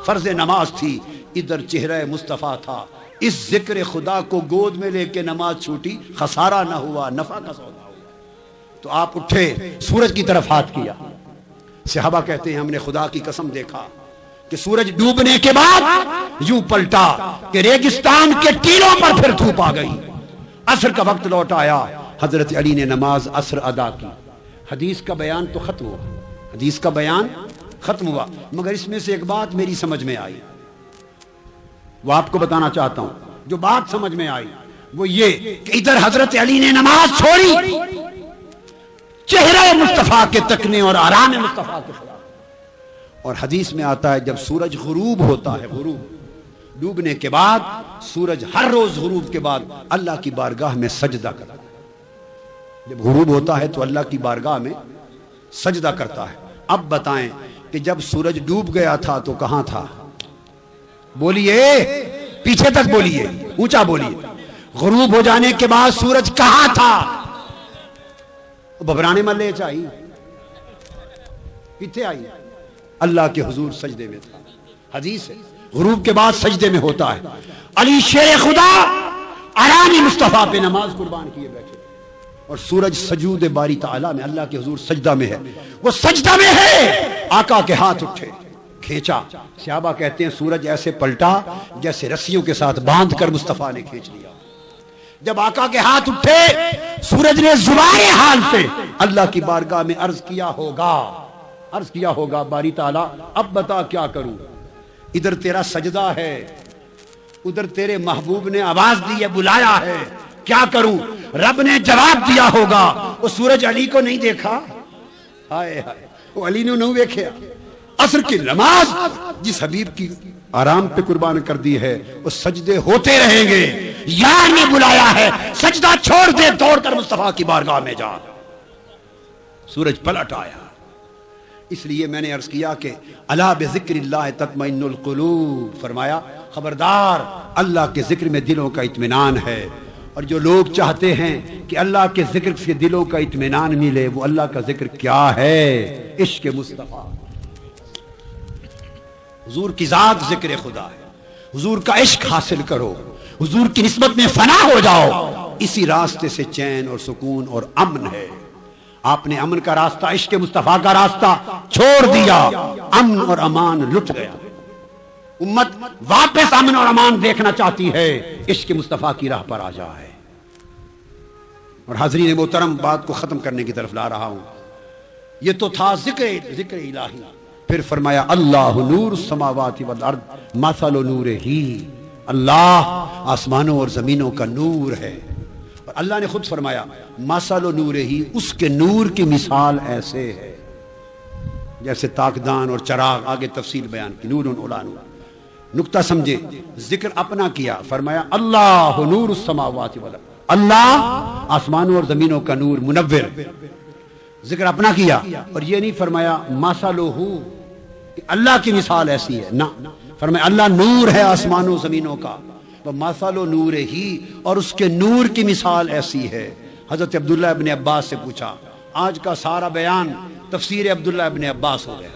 فرض نماز تھی، ادھر چہرہ مصطفیٰ تھا، اس ذکر خدا کو گود میں لے کے نماز چھوٹی، خسارہ نہ ہوا، نفع کا سودا ہوا۔ تو آپ اٹھے، سورج کی طرف ہاتھ کیا۔ صحابہ کہتے ہیں ہم نے خدا کی قسم دیکھا کہ سورج ڈوبنے کے بعد یوں پلٹا کہ ریگستان کے ٹیلوں پر پھر دھوپ آ گئی۔ عصر کا وقت لوٹ آیا، حضرت علی نے نماز عصر ادا کی۔ حدیث کا بیان تو ختم ہوا، حدیث کا بیان ختم ہوا، مگر اس میں سے ایک بات میری سمجھ میں آئی، وہ آپ کو بتانا چاہتا ہوں۔ جو بات سمجھ میں آئی وہ یہ کہ ادھر حضرت علی نے نماز چھوڑی چہرہ مصطفیٰ کے تکنے اور آرام مصطفیٰ کے خلاف، اور حدیث میں آتا ہے جب سورج غروب ہوتا ہے، غروب ڈوبنے کے بعد سورج ہر روز غروب کے بعد اللہ کی بارگاہ میں سجدہ کرتا ہے۔ جب غروب ہوتا ہے تو اللہ کی بارگاہ میں سجدہ کرتا ہے۔ اب بتائیں کہ جب سورج ڈوب گیا تھا تو کہاں تھا؟ بولیے، پیچھے تک بولیے، اونچا بولیے۔ غروب ہو جانے کے بعد سورج کہاں تھا؟ ببرانے ملے چاہیے، کتنے آئی؟ اللہ کے حضور سجدے میں تھا۔ حدیث ہے غروب کے بعد سجدے میں ہوتا ہے۔ علی شیر خدا آرامی مصطفیٰ پہ نماز قربان کیے بیٹھے، اور سورج سجود باری تعالیٰ میں اللہ کے حضور سجدہ میں ہے، وہ سجدہ میں ہے۔ آقا کے ہاتھ اٹھے، کھینچا۔ صحابہ کہتے ہیں سورج ایسے پلٹا جیسے رسیوں کے ساتھ باندھ کر مصطفیٰ نے کھینچ لیا۔ جب آقا کے ہاتھ اٹھے، سورج نے زبان حال سے اللہ کی بارگاہ میں عرض کیا ہوگا باری تعالیٰ اب بتا کیا کروں؟ ادھر تیرا سجدہ ہے، ادھر تیرے محبوب نے آواز دی ہے، بلایا ہے، کیا کروں؟ رب نے جواب دیا ہوگا۔ وہ سورج علی کو نہیں دیکھا، ہائے ہائے، وہ علی نے نہیں دیکھا۔ عصر کی نماز جس حبیب کی آرام پہ قربان کر دی ہے، وہ سجدے ہوتے رہیں گے۔ یار نے بلایا ہے، سجدہ چھوڑ دے، دوڑ کر مصطفیٰ کی بارگاہ میں جا۔ سورج پلٹ آیا۔ اس لیے میں نے عرض کیا کہ الا بذکر اللہ تطمئن القلوب، فرمایا خبردار اللہ کے ذکر میں دلوں کا اطمینان ہے۔ اور جو لوگ چاہتے ہیں کہ اللہ کے ذکر سے دلوں کا اطمینان ملے، وہ اللہ کا ذکر کیا ہے؟ عشق مصطفیٰ، حضور کی ذات ذکر خدا ہے۔ حضور کا عشق حاصل کرو، حضور کی نسبت میں فنا ہو جاؤ، اسی راستے سے چین اور سکون اور امن ہے۔ آپ نے امن کا راستہ، عشق مصطفیٰ کا راستہ چھوڑ دیا، امن اور امان لٹ گیا۔ امت واپس امن اور امان دیکھنا چاہتی ہے، عشق مصطفیٰ کی راہ پر آ جائے۔ اور حاضرین محترم، بات کو ختم کرنے کی طرف لا رہا ہوں۔ یہ تو تھا ذکر الہی، پھر فرمایا اللہ نور السماوات والارض مثل نورہ، اللہ آسمانوں اور زمینوں کا نور ہے۔ اور اللہ نے خود فرمایا مثل نورہ، اس کے نور کی مثال ایسے ہے جیسے تاکدان اور چراغ۔ آگے تفصیل بیان کی، نور علی نور۔ نقطہ سمجھے، ذکر اپنا کیا، فرمایا اللہ نور السماوات والارض، اللہ آسمانوں اور زمینوں کا نور، منور۔ ذکر اپنا کیا، اور یہ نہیں فرمایا مثلہ کہ اللہ کی مثال ایسی ہے، نہ، فرمایا اللہ نور ہے آسمانوں زمینوں کا، مثل نورہ، اور اس کے نور کی مثال ایسی ہے۔ حضرت عبداللہ ابن عباس سے پوچھا، آج کا سارا بیان تفسیر عبداللہ ابن عباس ہو گیا۔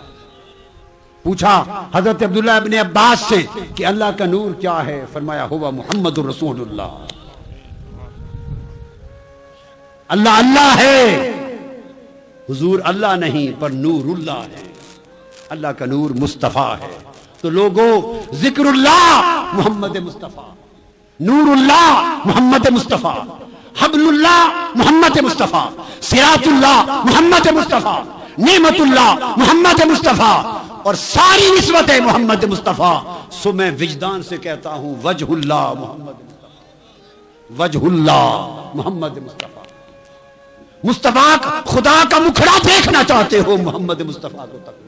پوچھا حضرت عبداللہ ابن عباس سے کہ اللہ کا نور کیا ہے؟ فرمایا ہوا محمد الرسول اللہ، اللہ اللہ ہے، حضور اللہ نہیں پر نور اللہ ہے۔ اللہ کا نور مصطفیٰ ہے. تو لوگوں ذکر اللہ محمد مصطفیٰ، نور اللہ محمد مصطفیٰ، حبل اللہ محمد مصطفیٰ، صراط اللہ محمد مصطفیٰ، نعمت اللہ محمد مصطفیٰ، اور ساری نسبتیں محمد مصطفیٰ. سو میں وجدان سے کہتا ہوں وجہ اللہ محمد مصطفیٰ، وجہ اللہ محمد مصطفیٰ. مصطفیٰ خدا کا مکھڑا دیکھنا چاہتے ہو محمد مصطفیٰ کو تک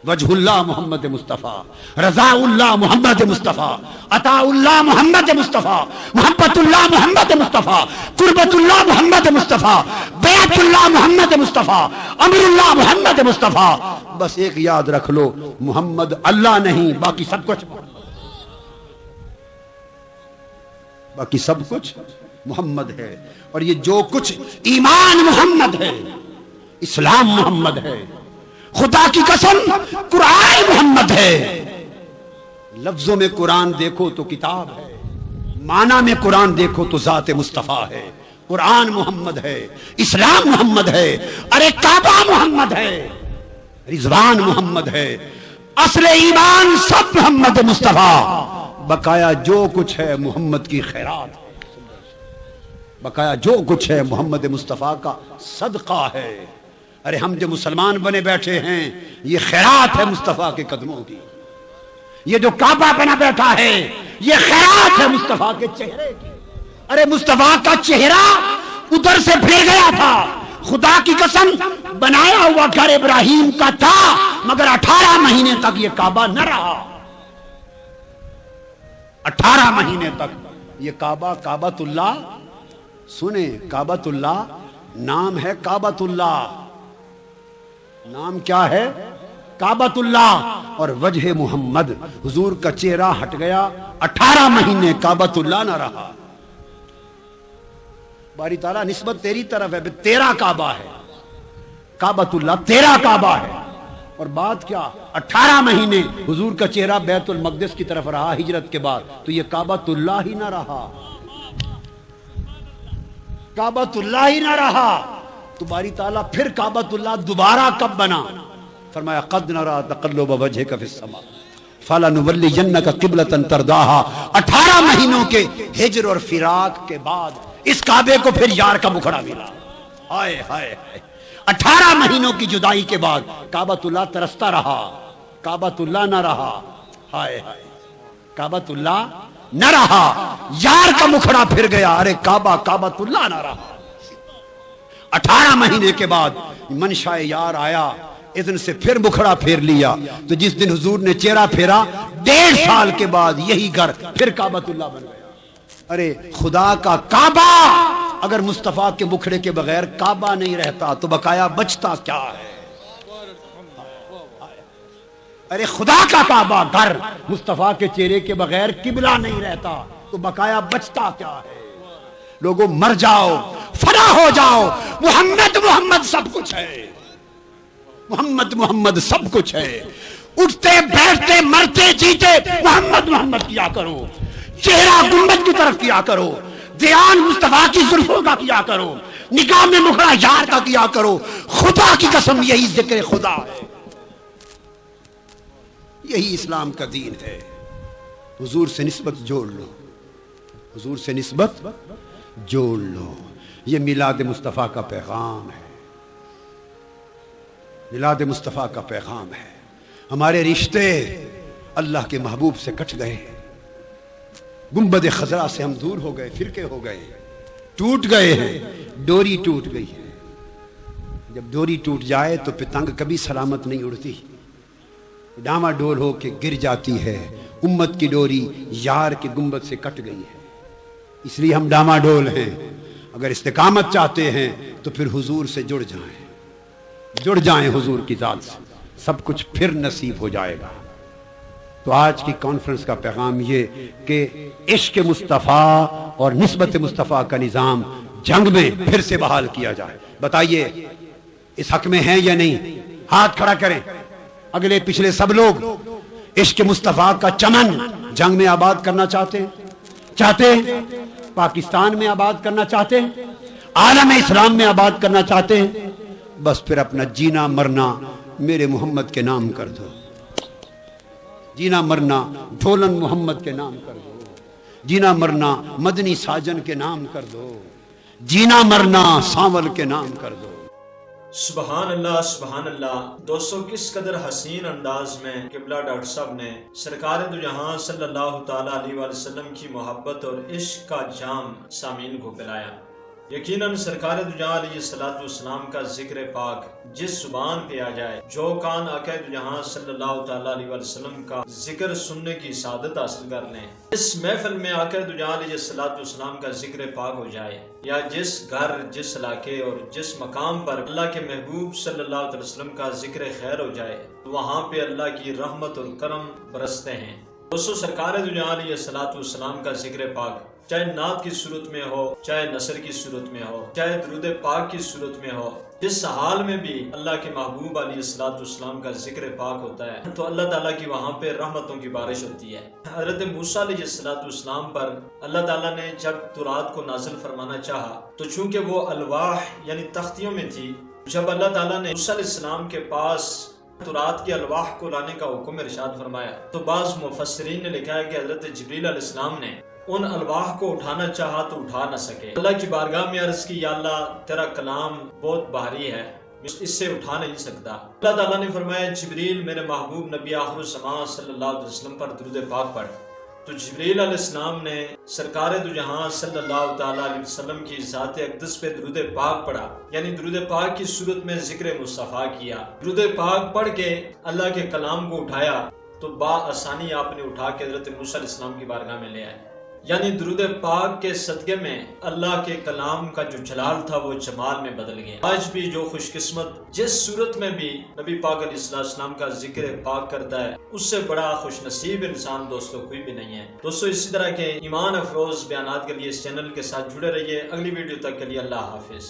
وجہ اللہ محمد مصطفیٰ، رضا اللہ محمد مصطفیٰ، عطا اللہ محمد مصطفیٰ، محبت اللہ محمد مصطفیٰ، قربت اللہ محمد مصطفیٰ، بیعت اللہ محمد مصطفیٰ، امر اللہ محمد مصطفیٰ. بس ایک یاد رکھ لو، محمد اللہ نہیں، باقی سب کچھ، باقی سب کچھ محمد ہے. اور یہ جو کچھ ایمان محمد ہے، اسلام محمد ہے، خدا کی قسم قرآن محمد ہے. لفظوں میں قرآن دیکھو تو کتاب ہے، معنی میں قرآن دیکھو تو ذات مصطفیٰ ہے. قرآن محمد ہے، اسلام محمد ہے، ارے کعبہ محمد ہے، رضوان محمد ہے، اصل ایمان سب محمد مصطفیٰ. بقایا جو کچھ ہے محمد کی خیرات ہے، بقایا جو کچھ ہے محمد مصطفیٰ کا صدقہ ہے. ارے ہم جو مسلمان بنے بیٹھے ہیں یہ خیرات ہے مصطفیٰ کے قدموں کی. یہ جو کعبہ بنا بیٹھا ہے یہ خیرات ہے مصطفیٰ کے چہرے کی. ارے مصطفیٰ کا چہرہ ادھر سے پھر گیا تھا، خدا کی قسم بنایا ہوا گھر ابراہیم کا تھا، مگر 18 مہینے تک یہ کعبہ نہ رہا. 18 مہینے تک یہ کعبہ، کعبۃ اللہ سنیں، کعبۃ اللہ نام ہے، کعبۃ اللہ نام کیا ہے؟ کعبۃ اللہ. اور وجہ محمد، حضور کا چہرہ ہٹ گیا، 18 مہینے کعبۃ اللہ نہ رہا. باری تعالیٰ نسبت تیری طرف ہے، تیرا کعبہ ہے، کعبۃ اللہ تیرا کعبہ ہے. اور بات کیا، 18 مہینے حضور کا چہرہ بیت المقدس کی طرف رہا ہجرت کے بعد، تو یہ کعبۃ اللہ ہی نہ رہا، کعبۃ اللہ ہی نہ رہا. تو باری تعالیٰ پھر کعبۃ اللہ دوبارہ کب بنا؟ فرمایا قد نرى تقلب وجهك في السماء فلنولينك قبلة ترضاها. 18 مہینوں کے ہجر اور فراق کے بعد اس کعبے کو پھر یار کا مکھڑا ملا. ہائے ہائے ہائے، 18 مہینوں کی جدائی کے بعد کعبۃ اللہ ترستا رہا، کعبۃ اللہ نہ رہا. ہائے ہائے، کعبۃ اللہ نہ رہا، یار کا مکھڑا پھر گیا. ارے کعبہ، کعبۃ اللہ نہ رہا. 18 مہینے کے بعد منشاء یار آیا، اذن سے پھر مکھڑا پھیر لیا. تو جس دن حضور نے چہرہ پھیرا 1.5 سال کے بعد یہی گھر پھر کعبۃ اللہ بن گیا. ارے خدا کا کعبہ اگر مصطفیٰ کے مکھڑے کے بغیر کعبہ نہیں رہتا تو بقایا بچتا کیا ہے؟ ارے خدا کا کعبہ گھر مصطفیٰ کے چہرے کے بغیر قبلہ نہیں رہتا تو بقایا بچتا کیا ہے؟ لوگوں مر جاؤ، فنا ہو جاؤ، محمد محمد سب کچھ ہے، محمد محمد سب کچھ ہے. اٹھتے بیٹھتے مرتے جیتے محمد محمد کیا کرو، چہرہ گنبد کی طرف کیا کرو، دھیان مصطفیٰ کی زلفوں کا کیا کرو، نگاہ میں مکھڑا یار کا کیا کرو. خدا کی قسم یہی ذکر خدا ہے، یہی اسلام کا دین ہے. حضور سے نسبت جوڑ لو، حضور سے نسبت جوڑ لو. یہ میلاد مصطفیٰ کا پیغام ہے، میلاد مصطفیٰ کا پیغام ہے. ہمارے رشتے اللہ کے محبوب سے کٹ گئے، گنبد خضرا سے ہم دور ہو گئے، فرقے ہو گئے، ٹوٹ گئے ہیں، ڈوری ٹوٹ گئی ہے. جب ڈوری ٹوٹ جائے تو پتنگ کبھی سلامت نہیں اڑتی، ڈاما ڈول ہو کے گر جاتی ہے. امت کی ڈوری یار کے گنبد سے کٹ گئی ہے، اس لیے ہم ڈاما ڈول ہیں. اگر استقامت چاہتے ہیں تو پھر حضور سے جڑ جائیں حضور کی ذات سے، سب کچھ پھر نصیب ہو جائے گا. تو آج کی کانفرنس کا پیغام یہ کہ عشق مصطفیٰ اور نسبت مصطفیٰ کا نظام جنگ میں پھر سے بحال کیا جائے. بتائیے اس حق میں ہیں یا نہیں؟ ہاتھ کھڑا کریں. اگلے پچھلے سب لوگ عشق مصطفیٰ کا چمن جنگ میں آباد کرنا چاہتے ہیں، پاکستان میں آباد کرنا چاہتے ہیں، عالم اسلام میں آباد کرنا چاہتے ہیں. بس پھر اپنا جینا مرنا میرے محمد کے نام کر دو، جینا مرنا ڈھولن محمد کے نام کر دو، جینا مرنا مدنی ساجن کے نام کر دو، جینا مرنا سانول کے نام کر دو۔ سبحان اللہ سبحان اللہ۔ دوستو کس قدر حسین انداز میں قبلہ ڈاکٹر صاحب نے سرکار دو جہاں صلی اللہ تعالیٰ علیہ وسلم کی محبت اور عشق کا جام سامعین کو پلایا۔ یقیناً سرکار دو جہاں علیہ السلام کا ذکر پاک جس زبان پہ آ جائے، جو کان آقا دو جہاں صلی اللہ تعالیٰ علیہ وسلم کا ذکر سننے کی سعادت حاصل کر لیں، اس محفل میں آقا دو جہاں علیہ السلام کا ذکر پاک ہو جائے، یا جس گھر، جس علاقے اور جس مقام پر اللہ کے محبوب صلی اللہ علیہ وسلم کا ذکر خیر ہو جائے، وہاں پہ اللہ کی رحمت اور کرم برستے ہیں۔ دوستو سرکار دو جہاں علیہ السلام کا ذکر پاک چاہے نعت کی صورت میں ہو، چاہے نثر کی صورت میں ہو، چاہے درود پاک کی صورت میں ہو، جس حال میں بھی اللہ کے محبوب علیہ السلام کا ذکر پاک ہوتا ہے تو اللہ تعالیٰ کی وہاں پہ رحمتوں کی بارش ہوتی ہے۔ حضرت موسیٰ علیہ السلام پر اللہ تعالیٰ نے جب تورات کو نازل فرمانا چاہا تو چونکہ وہ الواح یعنی تختیوں میں تھی، جب اللہ تعالیٰ نے موسیٰ علیہ السلام کے پاس تورات کے الواح کو لانے کا حکم ارشاد فرمایا تو بعض مفسرین نے لکھا ہے کہ حضرت جبریل علیہ السلام نے ان الواح کو اٹھانا چاہا تو اٹھا نہ سکے۔ اللہ کی بارگاہ میں عرض کی، یا اللہ تیرا کلام بہت بھاری ہے، اس سے اٹھا نہیں سکتا۔ اللہ تعالیٰ نے فرمایا جبریل میرے محبوب نبی آخر الزمان صلی اللہ علیہ وسلم پر درود پاک پڑھ، تو جبریل علیہ السلام نے سرکار دو جہاں صلی اللہ تعالیٰ علیہ وسلم کی ذات اقدس پہ درود پاک پڑھا، یعنی درود پاک کی صورت میں ذکر مصطفیٰ کیا۔ درود پاک پڑھ کے اللہ کے کلام کو اٹھایا تو بآسانی آپ نے اٹھا کے حضرت موسیٰ علیہ السلام کی بارگاہ میں لے آئے، یعنی درود پاک کے صدقے میں اللہ کے کلام کا جو جلال تھا وہ جمال میں بدل گیا۔ آج بھی جو خوش قسمت جس صورت میں بھی نبی پاک علیہ السلام کا ذکر پاک کرتا ہے، اس سے بڑا خوش نصیب انسان دوستو کوئی بھی نہیں ہے۔ دوستو اسی طرح کے ایمان افروز بیانات کے لیے اس چینل کے ساتھ جڑے رہیے۔ اگلی ویڈیو تک کے لیے اللہ حافظ۔